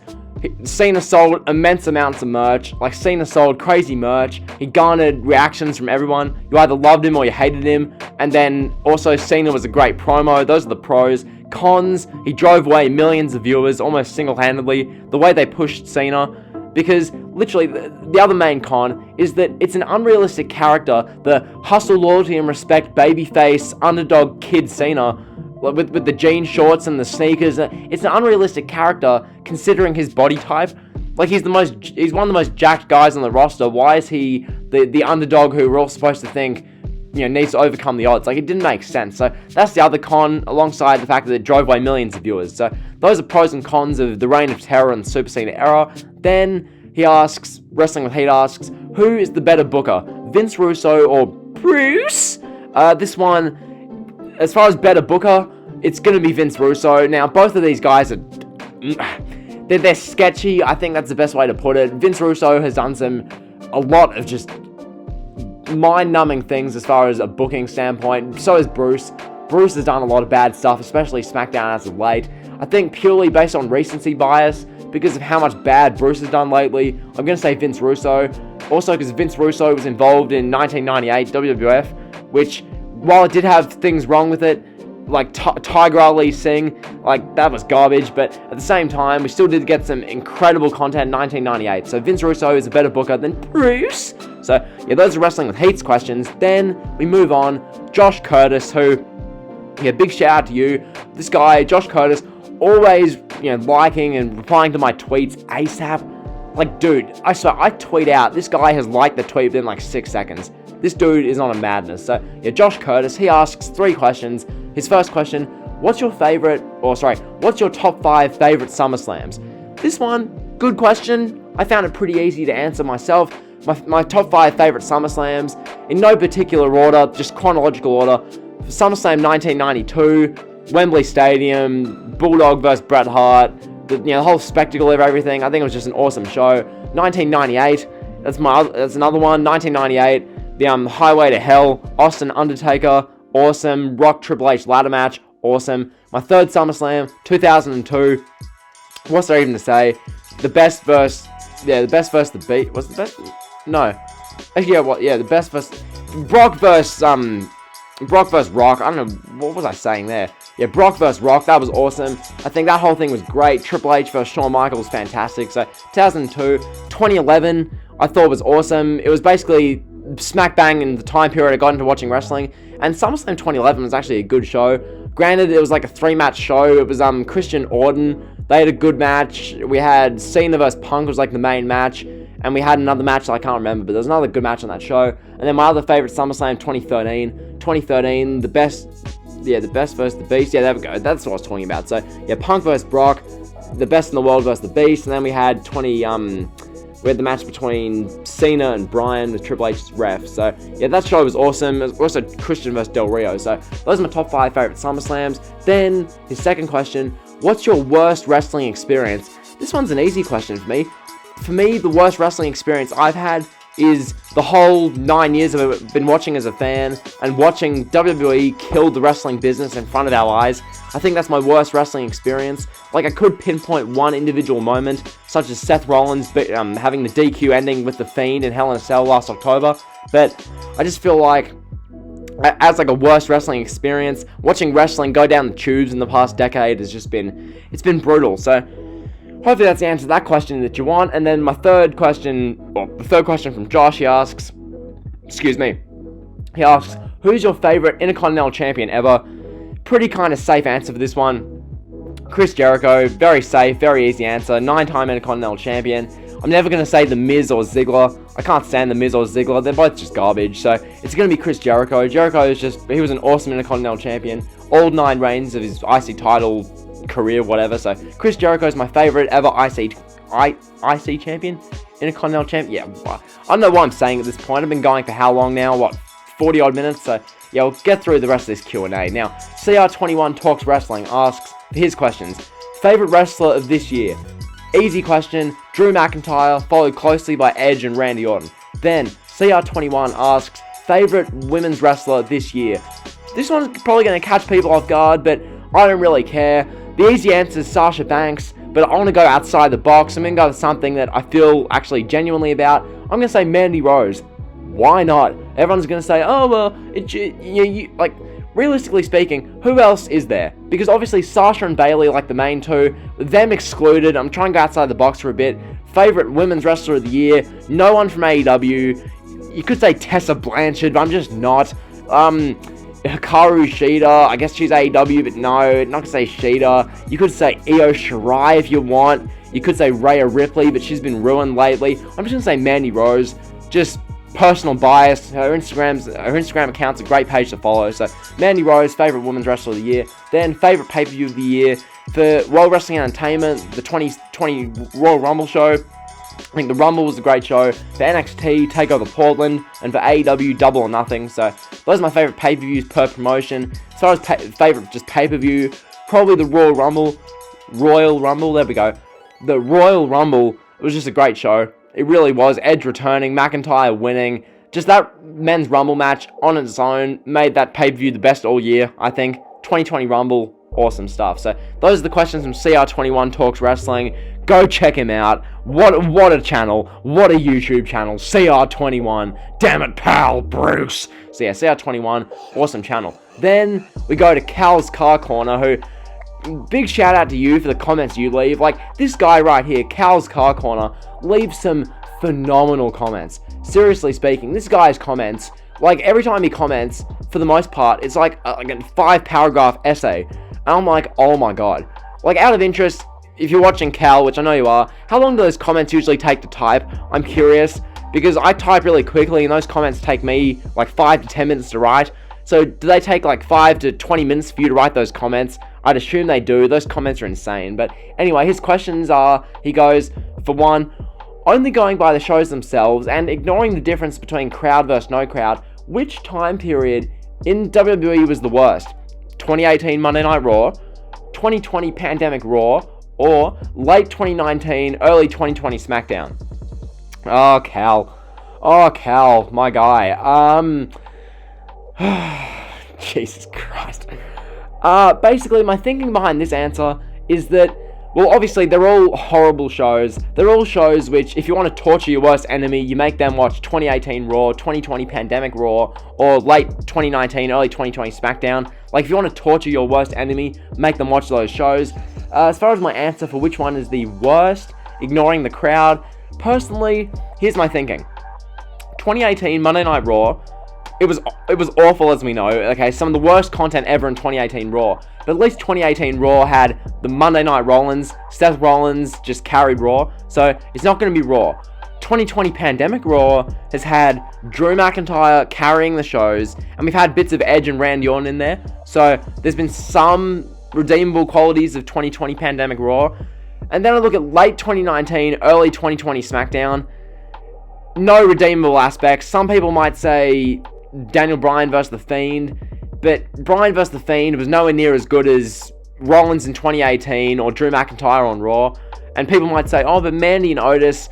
Cena sold immense amounts of merch. Like, Cena sold crazy merch. He garnered reactions from everyone. You either loved him or you hated him. And then also Cena was a great promo. Those are the pros. Cons, he drove away millions of viewers almost single-handedly. The way they pushed Cena. Because, literally, the other main con is that it's an unrealistic character. The hustle, loyalty, and respect babyface underdog kid Cena, with the jean shorts and the sneakers. It's an unrealistic character considering his body type. Like, he's one of the most jacked guys on the roster. Why is he the underdog who we're all supposed to think, needs to overcome the odds? Like, it didn't make sense. So that's the other con, alongside the fact that it drove away millions of viewers. So those are pros and cons of the Reign of Terror and the Super Cena era. Then he asks, Wrestling with Heat asks, who is the better booker, Vince Russo or Bruce? This one, as far as better booker, it's going to be Vince Russo. Now, both of these guys are... They're sketchy. I think that's the best way to put it. Vince Russo has done a lot of just mind-numbing things as far as a booking standpoint. So has Bruce. Bruce has done a lot of bad stuff, especially SmackDown as of late. I think purely based on recency bias, because of how much bad Bruce has done lately, I'm going to say Vince Russo. Also, because Vince Russo was involved in 1998 WWF, which, while it did have things wrong with it, like Tiger Ali Singh, like, that was garbage, but at the same time, we still did get some incredible content in 1998. So Vince Russo is a better booker than Bruce. So yeah, those are Wrestling with Heat's questions. Then we move on. Josh Curtis, who, yeah, big shout out to you. This guy, Josh Curtis, always, liking and replying to my tweets ASAP. Like, dude, I swear, I tweet out, this guy has liked the tweet within like 6 seconds. This dude is on a madness. So yeah, Josh Curtis, he asks 3 questions. His first question, what's your top 5 favorite SummerSlams? This one, good question. I found it pretty easy to answer myself. My top 5 favorite SummerSlams, in no particular order, just chronological order. For SummerSlam 1992, Wembley Stadium, Bulldog vs. Bret Hart, the whole spectacle of everything. I think it was just an awesome show. 1998, that's another one. 1998, the Highway to Hell, Austin Undertaker, awesome. Rock Triple H ladder match, awesome. My third SummerSlam, 2002. What's there even to say? The best verse the Beat. Was the best? No. Actually, the best verse. Brock versus Rock. I don't know, what was I saying there? Yeah, Brock vs. Rock, that was awesome. I think that whole thing was great. Triple H vs. Shawn Michaels, fantastic. So, 2002. 2011, I thought was awesome. It was basically smack bang in the time period I got into watching wrestling. And SummerSlam 2011 was actually a good show. Granted, it was like a 3-match show. It was Christian Orton. They had a good match. We had Cena vs. Punk was like the main match. And we had another match that I can't remember, but there was another good match on that show. And then my other favorite SummerSlam 2013. 2013, the best versus the Beast. Yeah, there we go. That's what I was talking about. So, yeah, Punk versus Brock, the best in the world versus the Beast. And then we had we had the match between Cena and Bryan with Triple H's ref. So, yeah, that show was awesome. It was also Christian versus Del Rio. So, those are my top 5 favorite SummerSlams. Then, his second question, what's your worst wrestling experience? This one's an easy question for me. For me, the worst wrestling experience I've had is the whole 9 years I've been watching as a fan and watching WWE kill the wrestling business in front of our eyes. I think that's my worst wrestling experience. Like, I could pinpoint one individual moment, such as Seth Rollins having the DQ ending with The Fiend in Hell in a Cell last October, but I just feel like, as like a worst wrestling experience, watching wrestling go down the tubes in the past decade has just been, it's been brutal. So, hopefully that's the answer to that question that you want. And then the third question from Josh, he asks, who's your favorite Intercontinental Champion ever? Pretty kind of safe answer for this one. Chris Jericho, very safe, very easy answer, 9-time Intercontinental Champion. I'm never going to say The Miz or Ziggler. I can't stand The Miz or Ziggler. They're both just garbage. So it's going to be Chris Jericho. He was an awesome Intercontinental Champion. All 9 reigns of his IC title career, whatever. So Chris Jericho is my favorite ever IC champion, Intercontinental champion. Yeah, I don't know what I'm saying at this point. I've been going for how long now? 40 odd minutes, so yeah, we'll get through the rest of this Q&A. Now, CR21 Talks Wrestling asks his questions. Favorite wrestler of this year? Easy question, Drew McIntyre, followed closely by Edge and Randy Orton. Then, CR21 asks, favorite women's wrestler this year? This one's probably going to catch people off guard, but I don't really care. The easy answer is Sasha Banks, but I want to go outside the box. I'm going to go with something that I feel actually genuinely about. I'm going to say Mandy Rose. Why not? Everyone's going to say, oh, well, like, realistically speaking, who else is there? Because obviously Sasha and Bayley are like the main two, them excluded. I'm trying to go outside the box for a bit. Favorite women's wrestler of the year? No one from AEW. You could say Tessa Blanchard, but I'm just not. Hikaru Shida, I guess she's AEW, but no, not gonna say Shida. You could say Io Shirai if you want. You could say Rhea Ripley, but she's been ruined lately. I'm just gonna say Mandy Rose. Just personal bias. Her Instagram account's a great page to follow. So Mandy Rose, favorite women's wrestler of the year. Then favorite pay-per-view of the year for World Wrestling Entertainment, the 2020 Royal Rumble show. I think the Rumble was a great show. For NXT, TakeOver Portland, and for AEW, Double or Nothing. So those are my favorite pay-per-views per promotion. As far as favorite just pay-per-view, probably the Royal Rumble. There we go. The Royal Rumble was just a great show. It really was. Edge returning, McIntyre winning. Just that men's Rumble match on its own made that pay-per-view the best all year, I think. 2020 Rumble, awesome stuff. So those are the questions from CR21 Talks Wrestling. Go check him out. What a channel. What a YouTube channel. CR21. Damn it, pal, Bruce. So yeah, CR21, awesome channel. Then we go to Cal's Car Corner, who, big shout out to you for the comments you leave. Like, this guy right here, Cal's Car Corner, leaves some phenomenal comments. Seriously speaking, this guy's comments, like, every time he comments, for the most part, it's like a 5-paragraph essay. And I'm like, oh my god. Like, out of interest, if you're watching Cal, which I know you are, how long do those comments usually take to type? I'm curious, because I type really quickly, and those comments take me like 5 to 10 minutes to write. So do they take like 5 to 20 minutes for you to write those comments? I'd assume they do. Those comments are insane. But anyway, his questions are, he goes, for one, only going by the shows themselves and ignoring the difference between crowd versus no crowd, which time period in WWE was the worst? 2018 Monday Night Raw, 2020 Pandemic Raw, or late 2019, early 2020 SmackDown? Oh, Cal, my guy. Jesus Christ. Basically, my thinking behind this answer is that, well, obviously, they're all horrible shows. They're all shows which, if you want to torture your worst enemy, you make them watch 2018 Raw, 2020 Pandemic Raw, or late 2019, early 2020 SmackDown. Like, if you want to torture your worst enemy, make them watch those shows. As far as my answer for which one is the worst, ignoring the crowd, personally, here's my thinking. 2018 Monday Night Raw, it was awful, as we know. Okay, some of the worst content ever in 2018 Raw. But at least 2018 Raw had the Monday Night Rollins. Seth Rollins just carried Raw, so it's not going to be Raw. 2020 Pandemic Raw has had Drew McIntyre carrying the shows, and we've had bits of Edge and Randy Orton in there. So there's been some redeemable qualities of 2020 Pandemic Raw. And then I look at late 2019, early 2020 SmackDown. No redeemable aspects. Some people might say Daniel Bryan versus The Fiend, but Bryan versus The Fiend was nowhere near as good as Rollins in 2018 or Drew McIntyre on Raw. And people might say, oh, but Mandy and Otis,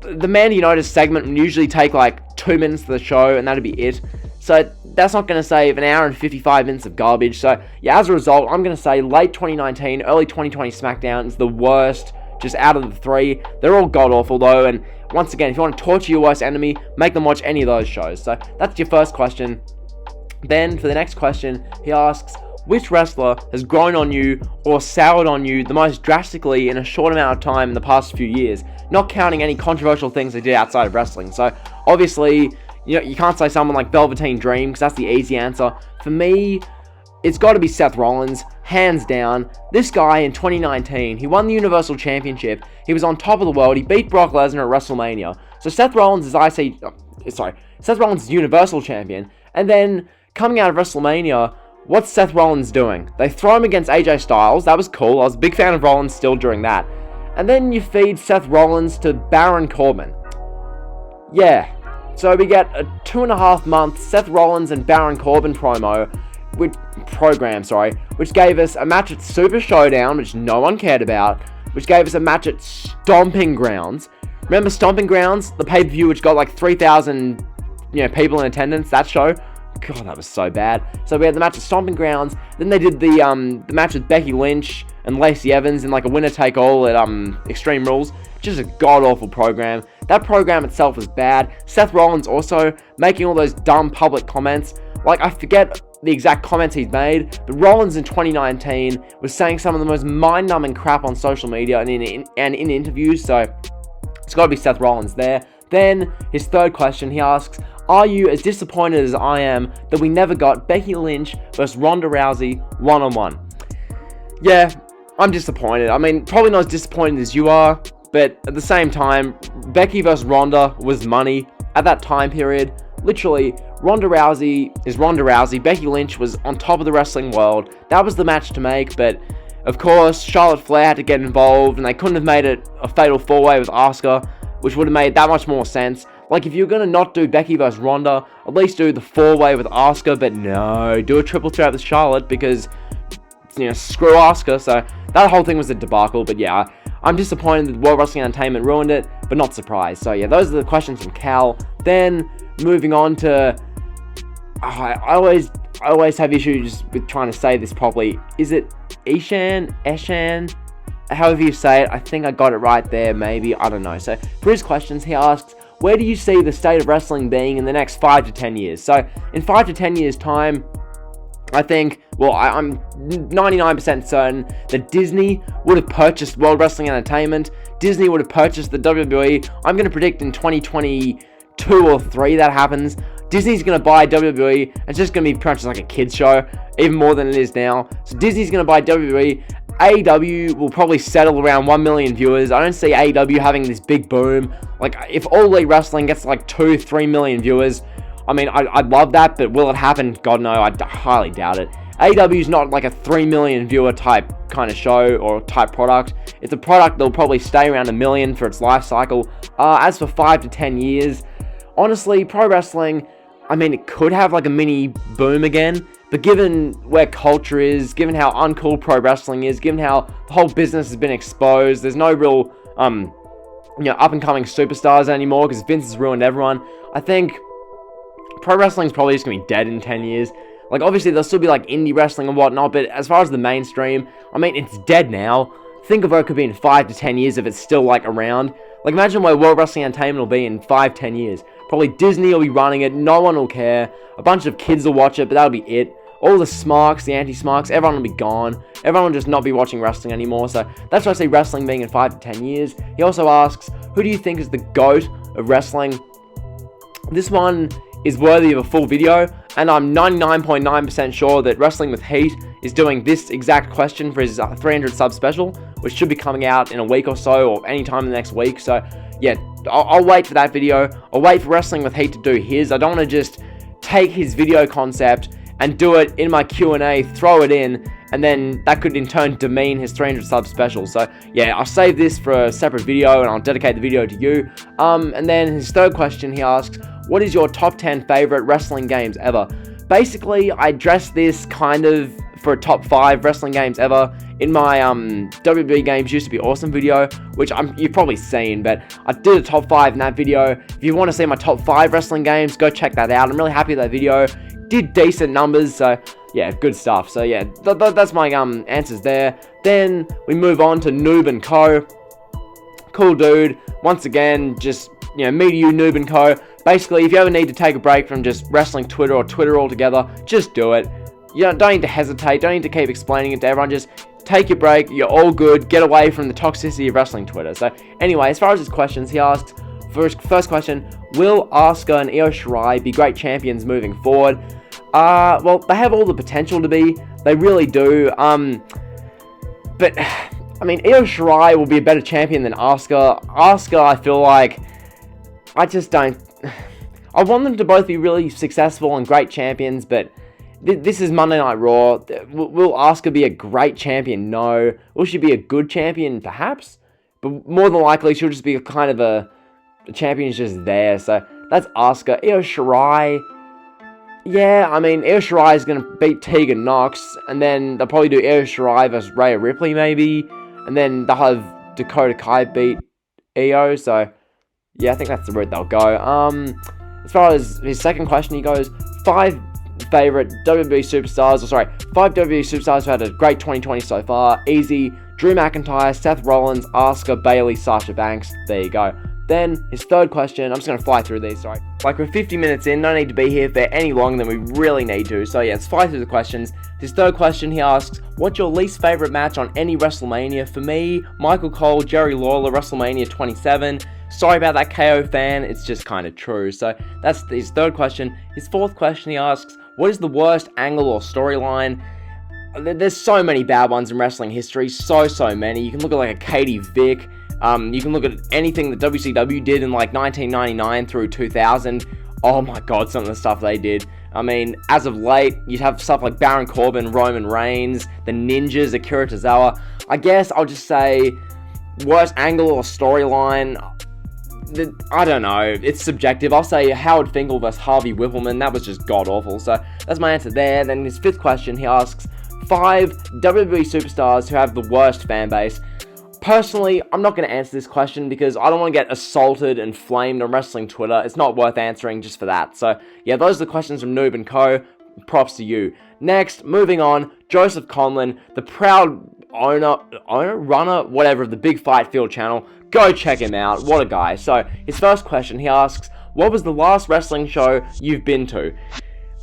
the Mandy and Otis segment would usually take like 2 minutes of the show, and that'd be it. So that's not going to save an hour and 55 minutes of garbage. So yeah, as a result, I'm going to say late 2019, early 2020 SmackDown is the worst, just out of the three. They're all god-awful though, and once again, if you want to torture your worst enemy, make them watch any of those shows. So that's your first question. Then for the next question, he asks, which wrestler has grown on you or soured on you the most drastically in a short amount of time in the past few years? Not counting any controversial things they did outside of wrestling. So obviously, you know, you can't say someone like Velveteen Dream, because that's the easy answer. For me, it's got to be Seth Rollins, hands down. This guy in 2019, he won the Universal Championship. He was on top of the world. He beat Brock Lesnar at WrestleMania. So Seth Rollins Seth Rollins is Universal Champion. And then coming out of WrestleMania, what's Seth Rollins doing? They throw him against AJ Styles. That was cool. I was a big fan of Rollins still during that. And then you feed Seth Rollins to Baron Corbin. Yeah, So we get a 2.5-month Seth Rollins and Baron Corbin which gave us a match at Super Showdown, which no one cared about, which gave us a match at Stomping Grounds. Remember Stomping Grounds, the pay-per-view which got like 3,000, people in attendance, that show? God, that was so bad. So we had the match at Stomping Grounds, then they did the match with Becky Lynch and Lacey Evans in like a winner-take-all at Extreme Rules. Just a god-awful program. That program itself was bad. Seth Rollins also making all those dumb public comments. Like, I forget the exact comments he's made, but Rollins in 2019 was saying some of the most mind-numbing crap on social media and in interviews, so it's got to be Seth Rollins there. Then, his third question, he asks, are you as disappointed as I am that we never got Becky Lynch versus Ronda Rousey one-on-one? Yeah, I'm disappointed. I mean, probably not as disappointed as you are, but at the same time, Becky versus Ronda was money at that time period. Literally, Ronda Rousey is Ronda Rousey. Becky Lynch was on top of the wrestling world. That was the match to make, but of course, Charlotte Flair had to get involved, and they couldn't have made it a fatal four-way with Asuka, which would have made that much more sense. Like, if you're going to not do Becky versus Ronda, at least do the four-way with Asuka, but no, do a triple threat with Charlotte, because, screw Asuka. So that whole thing was a debacle, but yeah, I'm disappointed that World Wrestling Entertainment ruined it, but not surprised. So yeah, those are the questions from Cal. Then, moving on to, I always have issues with trying to say this properly. Is it Eshan? However you say it, I think I got it right there, maybe, I don't know. So, for his questions, he asks, where do you see the state of wrestling being in the next 5 to 10 years? So, in 5 to 10 years' time, I think, I'm 99% certain that Disney would have purchased World Wrestling Entertainment. Disney would have purchased the WWE. I'm going to predict in 2022 or 3 that happens. Disney's going to buy WWE. It's just going to be pretty much like a kids show, even more than it is now. So Disney's going to buy WWE. AEW will probably settle around 1 million viewers. I don't see AEW having this big boom. Like, if All Elite Wrestling gets like 2-3 million viewers, I mean, I'd love that, but will it happen? God, no, I highly doubt it. AEW's not like a 3 million viewer type kind of show or type product. It's a product that'll probably stay around 1 million for its life cycle. As for 5 to 10 years, honestly, pro wrestling, I mean, it could have like a mini boom again, but given where culture is, given how uncool pro wrestling is, given how the whole business has been exposed, there's no real, up-and-coming superstars anymore because Vince has ruined everyone. I think pro wrestling's probably just going to be dead in 10 years. Like, obviously, there'll still be, like, indie wrestling and whatnot, but as far as the mainstream, I mean, it's dead now. Think of where it could be in 5 to 10 years if it's still, like, around. Like, imagine where World Wrestling Entertainment will be in 5-10 years. Probably Disney will be running it, no one will care. A bunch of kids will watch it, but that'll be it. All the smarks, the anti-smarks, everyone will be gone. Everyone will just not be watching wrestling anymore. So that's why I say wrestling being in 5 to 10 years. He also asks, who do you think is the GOAT of wrestling? This one is worthy of a full video, and I'm 99.9% sure that Wrestling with Heat is doing this exact question for his 300 sub special, which should be coming out in a week or so, or anytime in the next week. So yeah, I'll wait for that video. I'll wait for Wrestling with Heat to do his. I don't want to just take his video concept and do it in my Q&A, throw it in, and then that could in turn demean his 300 sub special. So yeah, I'll save this for a separate video, and I'll dedicate the video to you. And then his third question, he asks, what is your top 10 favorite wrestling games ever? Basically, I addressed this kind of for a top 5 wrestling games ever in my WWE Games Used to Be Awesome video, which you've probably seen, but I did a top 5 in that video. If you want to see my top 5 wrestling games, go check that out. I'm really happy with that video. Did decent numbers, so yeah, good stuff. So yeah, that's my answers there. Then we move on to Noob and Co. Cool dude. Once again, just, me to you, Noob and Co. Basically, if you ever need to take a break from just wrestling Twitter or Twitter altogether, just do it. You don't need to hesitate, don't need to keep explaining it to everyone, just take your break, you're all good, get away from the toxicity of wrestling Twitter. So anyway, as far as his questions, he asked, for his first question, will Asuka and Io Shirai be great champions moving forward? Well, they have all the potential to be, they really do, but, I mean, Io Shirai will be a better champion than Asuka. Asuka, I feel like, I just don't, I want them to both be really successful and great champions, but this is Monday Night Raw. Will Asuka be a great champion? No. Will she be a good champion? Perhaps. But more than likely, she'll just be kind of a champion who's just there. So That's Asuka. Io Shirai, yeah, I mean, Io Shirai is going to beat Tegan Nox, and then they'll probably do Io Shirai versus Rhea Ripley, maybe, and then they'll have Dakota Kai beat Io, so, yeah, I think that's the route they'll go. As far as his second question, he goes, 5 favorite WWE superstars, 5 WWE superstars who had a great 2020 so far. Easy: Drew McIntyre, Seth Rollins, Asuka, Bayley, Sasha Banks. There you go. Then, his third question, I'm just going to fly through these, sorry. Like, we're 50 minutes in, no need to be here for any longer than we really need to. So yeah, let's fly through the questions. His third question, he asks, what's your least favourite match on any WrestleMania? For me, Michael Cole, Jerry Lawler, WrestleMania 27. Sorry about that, KO fan, it's just kind of true. So that's his third question. His fourth question, he asks, what is the worst angle or storyline? There's so many bad ones in wrestling history, so many. You can look at like a Katie Vick. You can look at anything that WCW did in like 1999 through 2000. Oh my god, some of the stuff they did. I mean, as of late, you'd have stuff like Baron Corbin, Roman Reigns, the Ninjas, Akira Tozawa. I guess I'll just say worst angle or storyline. I don't know, it's subjective. I'll say Howard Finkel versus Harvey Whippleman. That was just god awful. So that's my answer there. Then his fifth question, he asks 5 WWE superstars who have the worst fan base. Personally, I'm not going to answer this question because I don't want to get assaulted and flamed on wrestling Twitter. It's not worth answering just for that. So, yeah, those are the questions from Noob & Co. Props to you. Next, moving on, Joseph Conlon, the proud runner, whatever, of the Big Fight Field channel. Go check him out. What a guy. So, his first question, he asks, what was the last wrestling show you've been to?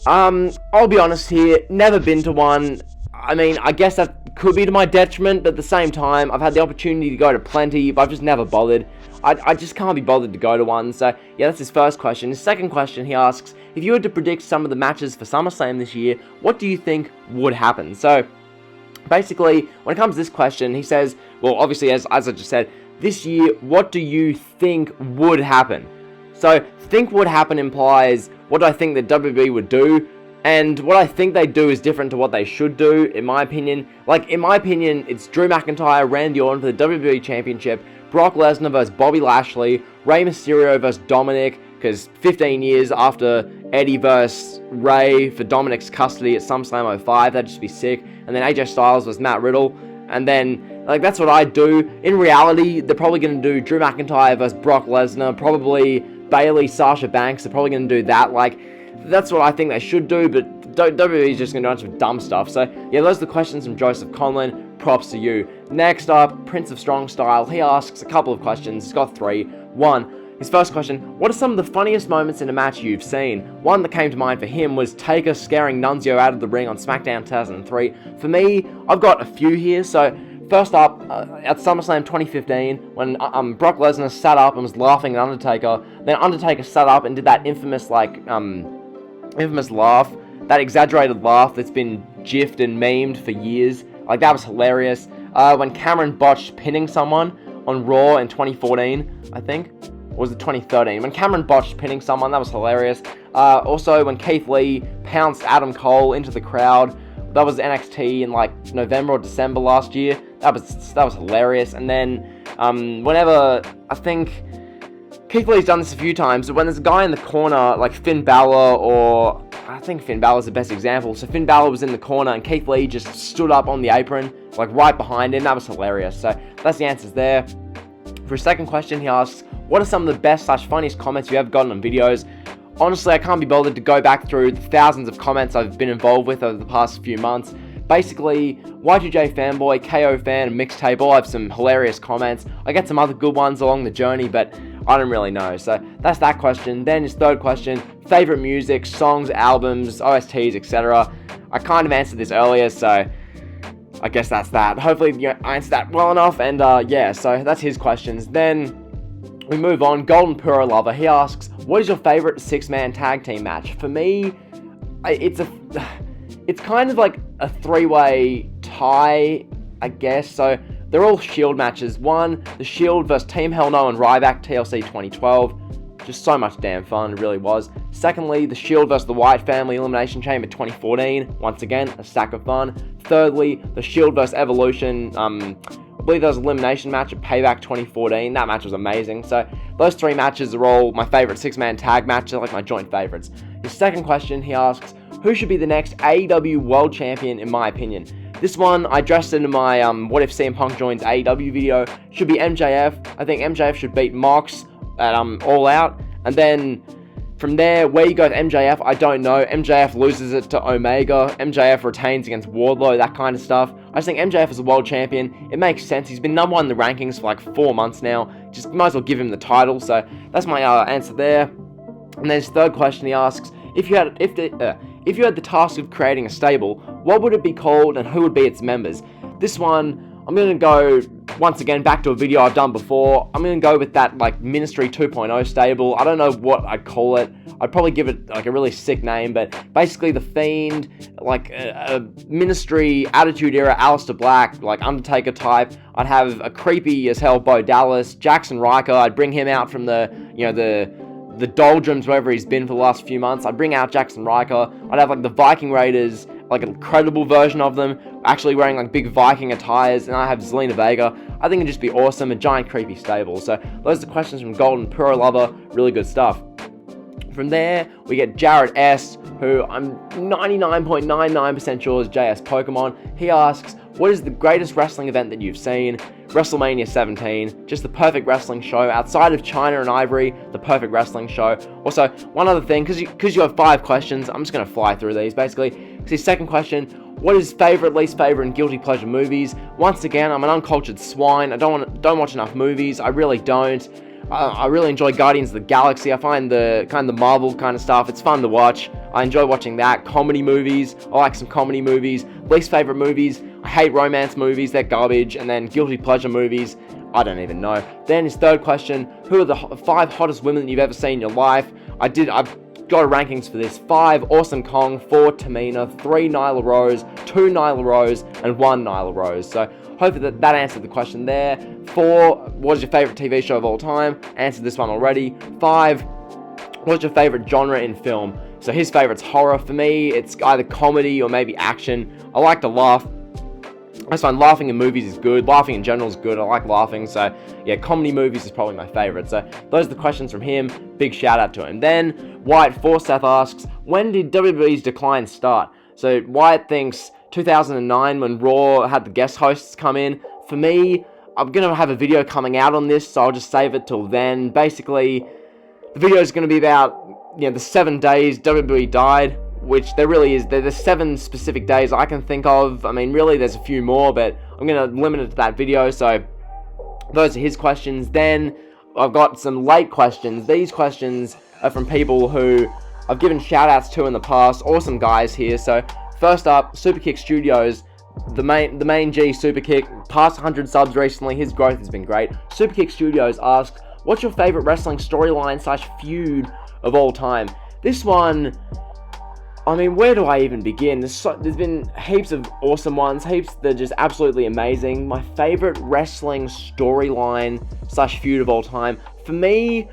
I'll be honest here, never been to one. I mean, I guess that could be to my detriment, but at the same time, I've had the opportunity to go to plenty, but I've just never bothered. I just can't be bothered to go to one, so yeah, that's his first question. His second question, he asks, if you were to predict some of the matches for SummerSlam this year, what do you think would happen? So, basically, when it comes to this question, he says, well, obviously, as I just said, this year, what do you think would happen? So, think would happen implies, what do I think that WWE would do? And what I think they do is different to what they should do, in my opinion. Like, in my opinion, it's Drew McIntyre, Randy Orton for the WWE Championship, Brock Lesnar versus Bobby Lashley, Rey Mysterio versus Dominic, because 15 years after Eddie versus Rey for Dominic's custody at SummerSlam 05, that'd just be sick. And then AJ Styles versus Matt Riddle. And then, like, that's what I'd do. In reality, they're probably going to do Drew McIntyre versus Brock Lesnar, probably Bayley, Sasha Banks, they're probably going to do that, like, that's what I think they should do, but WWE is just going to do a bunch of dumb stuff. So, yeah, those are the questions from Joseph Conlon. Props to you. Next up, Prince of Strong Style. He asks a couple of questions. He's got 3. 1, his first question, what are some of the funniest moments in a match you've seen? One that came to mind for him was Taker scaring Nunzio out of the ring on SmackDown 2003. For me, I've got a few here. So, first up, at SummerSlam 2015, when Brock Lesnar sat up and was laughing at Undertaker, then Undertaker sat up and did that infamous laugh, that exaggerated laugh that's been gifed and memed for years. Like, that was hilarious. When Cameron botched pinning someone on Raw in 2014, I think, or was it 2013? When Cameron botched pinning someone, that was hilarious. Also, when Keith Lee pounced Adam Cole into the crowd, that was NXT in like November or December last year. That was hilarious. And then whenever, I think Keith Lee's done this a few times, but when there's a guy in the corner like Finn Balor, or I think Finn Balor's the best example. So Finn Balor was in the corner and Keith Lee just stood up on the apron, like right behind him. That was hilarious. So that's the answers there. For his second question, he asks, what are some of the best / funniest comments you have gotten on videos? Honestly, I can't be bothered to go back through the thousands of comments I've been involved with over the past few months. Basically, Y2J Fanboy, KO Fan, and Mixtape all have some hilarious comments. I get some other good ones along the journey, but I don't really know. So that's that question. Then his third question, favorite music, songs, albums, OSTs, etc. I kind of answered this earlier, so I guess that's that. Hopefully I answered that well enough, and yeah, so that's his questions. Then we move on. Golden Puro Lover, he asks, what is your favorite 6-man tag team match? For me, it's kind of like a 3-way tie, I guess. So they're all Shield matches. One, the Shield versus Team Hell No and Ryback, TLC 2012. Just so much damn fun, it really was. Secondly, the Shield versus the Wyatt Family Elimination Chamber 2014. Once again, a stack of fun. Thirdly, the Shield versus Evolution believe there was an elimination match at Payback 2014. That match was amazing. So those 3 matches are all my favorite 6-man tag matches, like my joint favorites. His second question, he asks, who should be the next AEW World Champion in my opinion? This one, I addressed it in my What If CM Punk Joins AEW video. Should be MJF. I think MJF should beat Mox at All Out. And then from there, where you go with MJF, I don't know. MJF loses it to Omega. MJF retains against Wardlow, that kind of stuff. I just think MJF is a world champion. It makes sense. He's been number 1 in the rankings for like 4 months now. Just might as well give him the title. So that's my answer there. And then his third question, he asks, if you had the task of creating a stable, what would it be called and who would be its members? This one, I'm going to go, once again, back to a video I've done before. I'm going to go with that, like, Ministry 2.0 stable. I don't know what I'd call it. I'd probably give it, like, a really sick name, but basically The Fiend, like, a Ministry Attitude Era Aleister Black, like, Undertaker type. I'd have a creepy as hell Bo Dallas, Jackson Riker. I'd bring him out from the doldrums wherever he's been for the last few months. I'd bring out Jackson Riker. I'd have, like, the Viking Raiders, like an incredible version of them, actually wearing like big Viking attires, and I have Zelina Vega. I think it'd just be awesome, a giant creepy stable. So those are the questions from Golden Puro Lover, really good stuff. From there, we get Jared S, who I'm 99.99% sure is JS Pokemon. He asks, what is the greatest wrestling event that you've seen? WrestleMania 17, just the perfect wrestling show. Outside of China and Ivory, the perfect wrestling show. Also, one other thing, because you have 5 questions, I'm just going to fly through these, basically. His second question, what is favorite, least favorite, and guilty pleasure movies? Once again, I'm an uncultured swine. I don't watch enough movies. I really don't. I really enjoy Guardians of the Galaxy. I find the Marvel kind of stuff, it's fun to watch. I enjoy watching that. Comedy movies, I like some comedy movies. Least favorite movies, I hate romance movies, they're garbage. And then guilty pleasure movies, I don't even know. Then his third question, who are the 5 hottest women that you've ever seen in your life? I've got rankings for this. 5, Awesome Kong. 4, Tamina. 3, Nyla Rose. 2, Nyla Rose. And 1, Nyla Rose. So hopefully that answered the question there. 4, what is your favorite TV show of all time? Answered this one already. 5, what's your favorite genre in film? So his favorite's horror. For me, it's either comedy or maybe action. I like to laugh. I just find laughing in movies is good. Laughing in general is good. I like laughing. So, yeah, comedy movies is probably my favorite. So, those are the questions from him. Big shout out to him. Then, Wyatt Forsyth asks, when did WWE's decline start? So, Wyatt thinks 2009 when Raw had the guest hosts come in. For me, I'm going to have a video coming out on this, so I'll just save it till then. Basically, the video is going to be about, the 7 days WWE died. Which there really is. There's 7 specific days I can think of. I mean, really, there's a few more, but I'm going to limit it to that video. So, those are his questions. Then, I've got some late questions. These questions are from people who I've given shout-outs to in the past. Awesome guys here. So, first up, Superkick Studios. The main G, Superkick, passed 100 subs recently. His growth has been great. Superkick Studios asks, what's your favorite wrestling storyline / feud of all time? This one, I mean, where do I even begin? There's been heaps of awesome ones, heaps that are just absolutely amazing. My favorite wrestling storyline / feud of all time, for me,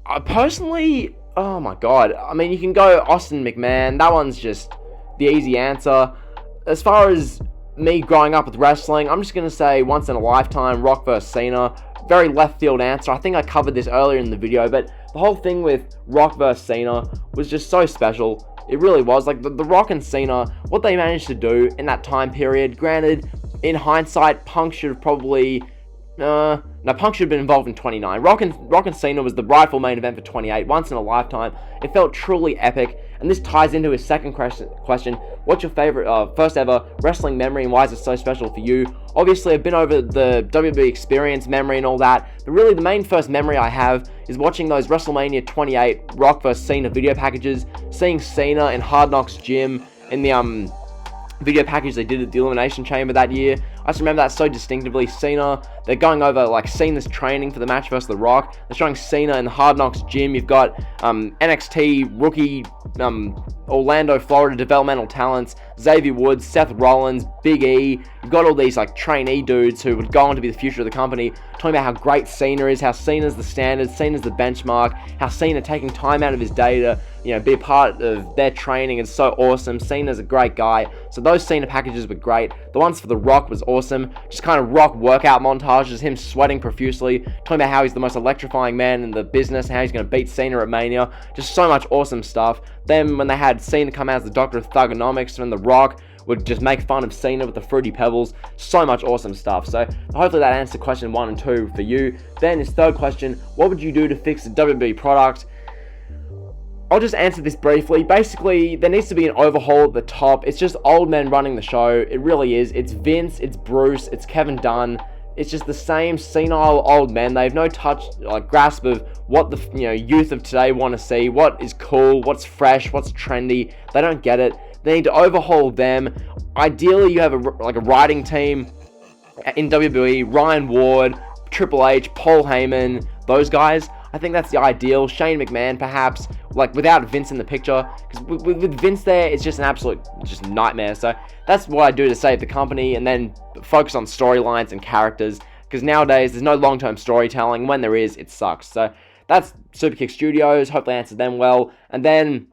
I personally, oh my god, I mean, you can go Austin McMahon, that one's just the easy answer. As far as me growing up with wrestling, I'm just going to say once in a lifetime, Rock vs. Cena. Very left field answer. I think I covered this earlier in the video, but the whole thing with Rock vs. Cena was just so special. It really was. Like, the Rock and Cena, what they managed to do in that time period, granted, in hindsight, Punk should have probably... Punk should have been involved in 29. Rock and Cena was the rightful main event for 28, once in a lifetime. It felt truly epic, and this ties into his second question. What's your favorite, first ever wrestling memory, and why is it so special for you? Obviously, I've been over the WWE experience memory and all that, but really the main first memory I have is watching those WrestleMania 28 Rock vs. Cena video packages, seeing Cena in Hard Knocks Gym in the video package they did at the Elimination Chamber that year. I just remember that so distinctively. Cena, they're going over, like, Cena's training for the match versus The Rock. They're showing Cena in the Hard Knocks Gym. You've got NXT rookie Orlando, Florida developmental talents Xavier Woods, Seth Rollins, Big E. You've got all these like trainee dudes who would go on to be the future of the company, talking about how great Cena is, how Cena's the standard, Cena's the benchmark, how Cena taking time out of his day to, be a part of their training is so awesome. Cena's a great guy. So those Cena packages were great. The ones for The Rock was awesome. Just kind of Rock workout montages, him sweating profusely, talking about how he's the most electrifying man in the business, how he's going to beat Cena at Mania. Just so much awesome stuff. Then when they had Cena come out as the Doctor of Thugonomics, and The Rock would just make fun of Cena with the Fruity Pebbles. So much awesome stuff. So hopefully that answered question 1 and 2 for you. Then his third question, what would you do to fix the WWE product? I'll just answer this briefly. Basically, there needs to be an overhaul at the top. It's just old men running the show. It really is. It's Vince, it's Bruce, it's Kevin Dunn. It's just the same senile old men. They have no grasp of what the youth of today want to see, what is cool, what's fresh, what's trendy. They don't get it. They need to overhaul them. Ideally, you have a writing team in WWE, Ryan Ward, Triple H, Paul Heyman, those guys. I think that's the ideal. Shane McMahon, perhaps, without Vince in the picture. Because with Vince there, it's just an absolute nightmare. So that's what I do to save the company, and then focus on storylines and characters. Because nowadays, there's no long-term storytelling. When there is, it sucks. So that's Superkick Studios. Hopefully I answered them well. And then,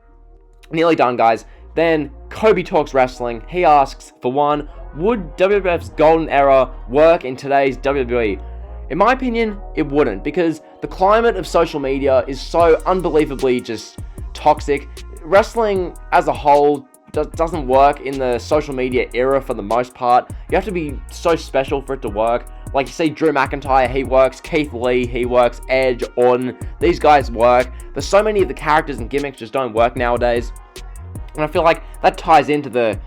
nearly done, guys. Then, Kobe Talks Wrestling. He asks, for one, would WWF's golden era work in today's WWE? In my opinion, it wouldn't, because the climate of social media is so unbelievably just toxic. Wrestling as a whole doesn't work in the social media era for the most part. You have to be so special for it to work. Like you see Drew McIntyre, he works. Keith Lee, he works. Edge, Orton, these guys work. There's so many of the characters and gimmicks just don't work nowadays. And I feel like that ties into the,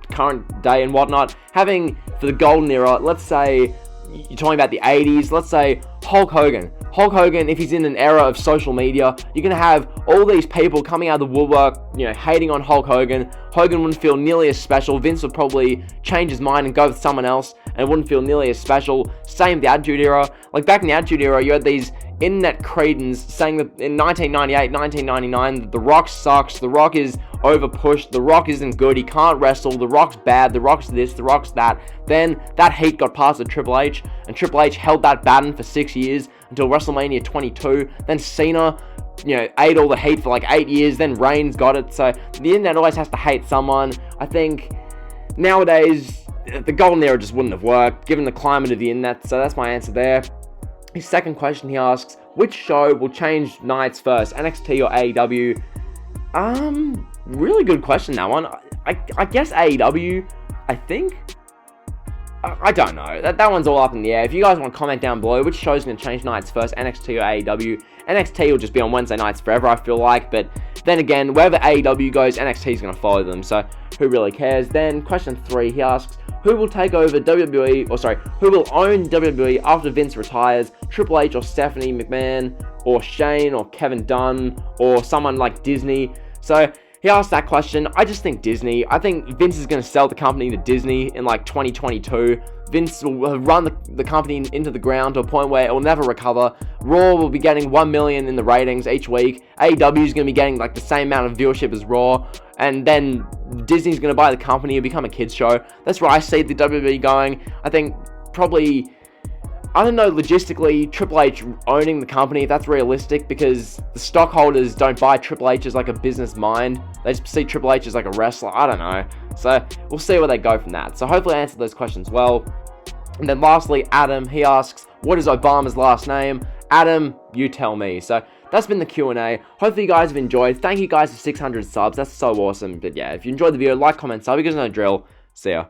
current day and whatnot. Having, for the golden era, let's say, you're talking about the 80s, let's say Hulk Hogan. Hulk Hogan, if he's in an era of social media, you're going to have all these people coming out of the woodwork, hating on Hulk Hogan. Hogan wouldn't feel nearly as special. Vince would probably change his mind and go with someone else, and it wouldn't feel nearly as special. Same the Attitude Era. Back in the Attitude Era, you had these internet cretins saying that in 1998, 1999, that The Rock sucks, The Rock is overpushed, The Rock isn't good, he can't wrestle, The Rock's bad, The Rock's this, The Rock's that. Then that heat got passed to Triple H, and Triple H held that baton for 6 years until WrestleMania 22. Then Cena, ate all the heat for 8 years. Then Reigns got it. So the internet always has to hate someone. I think nowadays the golden era just wouldn't have worked given the climate of the internet. So that's my answer there. His second question, he asks, which show will change nights first, NXT or AEW? Really good question, that one. I guess AEW, I think. I don't know. That one's all up in the air. If you guys want to comment down below, which show's going to change nights first, NXT or AEW? NXT will just be on Wednesday nights forever, I feel like. But then again, wherever AEW goes, NXT is going to follow them. So who really cares? Then question 3, he asks, who will take over WWE, who will own WWE after Vince retires? Triple H or Stephanie McMahon, or Shane or Kevin Dunn, or someone like Disney? So he asked that question. I just think Disney. I think Vince is going to sell the company to Disney in 2022. Vince will run the company into the ground to a point where it will never recover. Raw will be getting 1 million in the ratings each week. AEW is going to be getting the same amount of viewership as Raw. And then Disney's going to buy the company and become a kids show. That's where I see the WWE going. I think probably, I don't know, logistically, Triple H owning the company, if that's realistic, because the stockholders don't buy Triple H as a business mind. They just see Triple H as a wrestler. I don't know. So we'll see where they go from that. So hopefully I answered those questions well. And then lastly, Adam, he asks, what is Obama's last name? Adam, you tell me. So that's been the Q&A. Hopefully you guys have enjoyed. Thank you guys for 600 subs. That's so awesome. But yeah, if you enjoyed the video, like, comment, sub. You guys know the drill. See ya.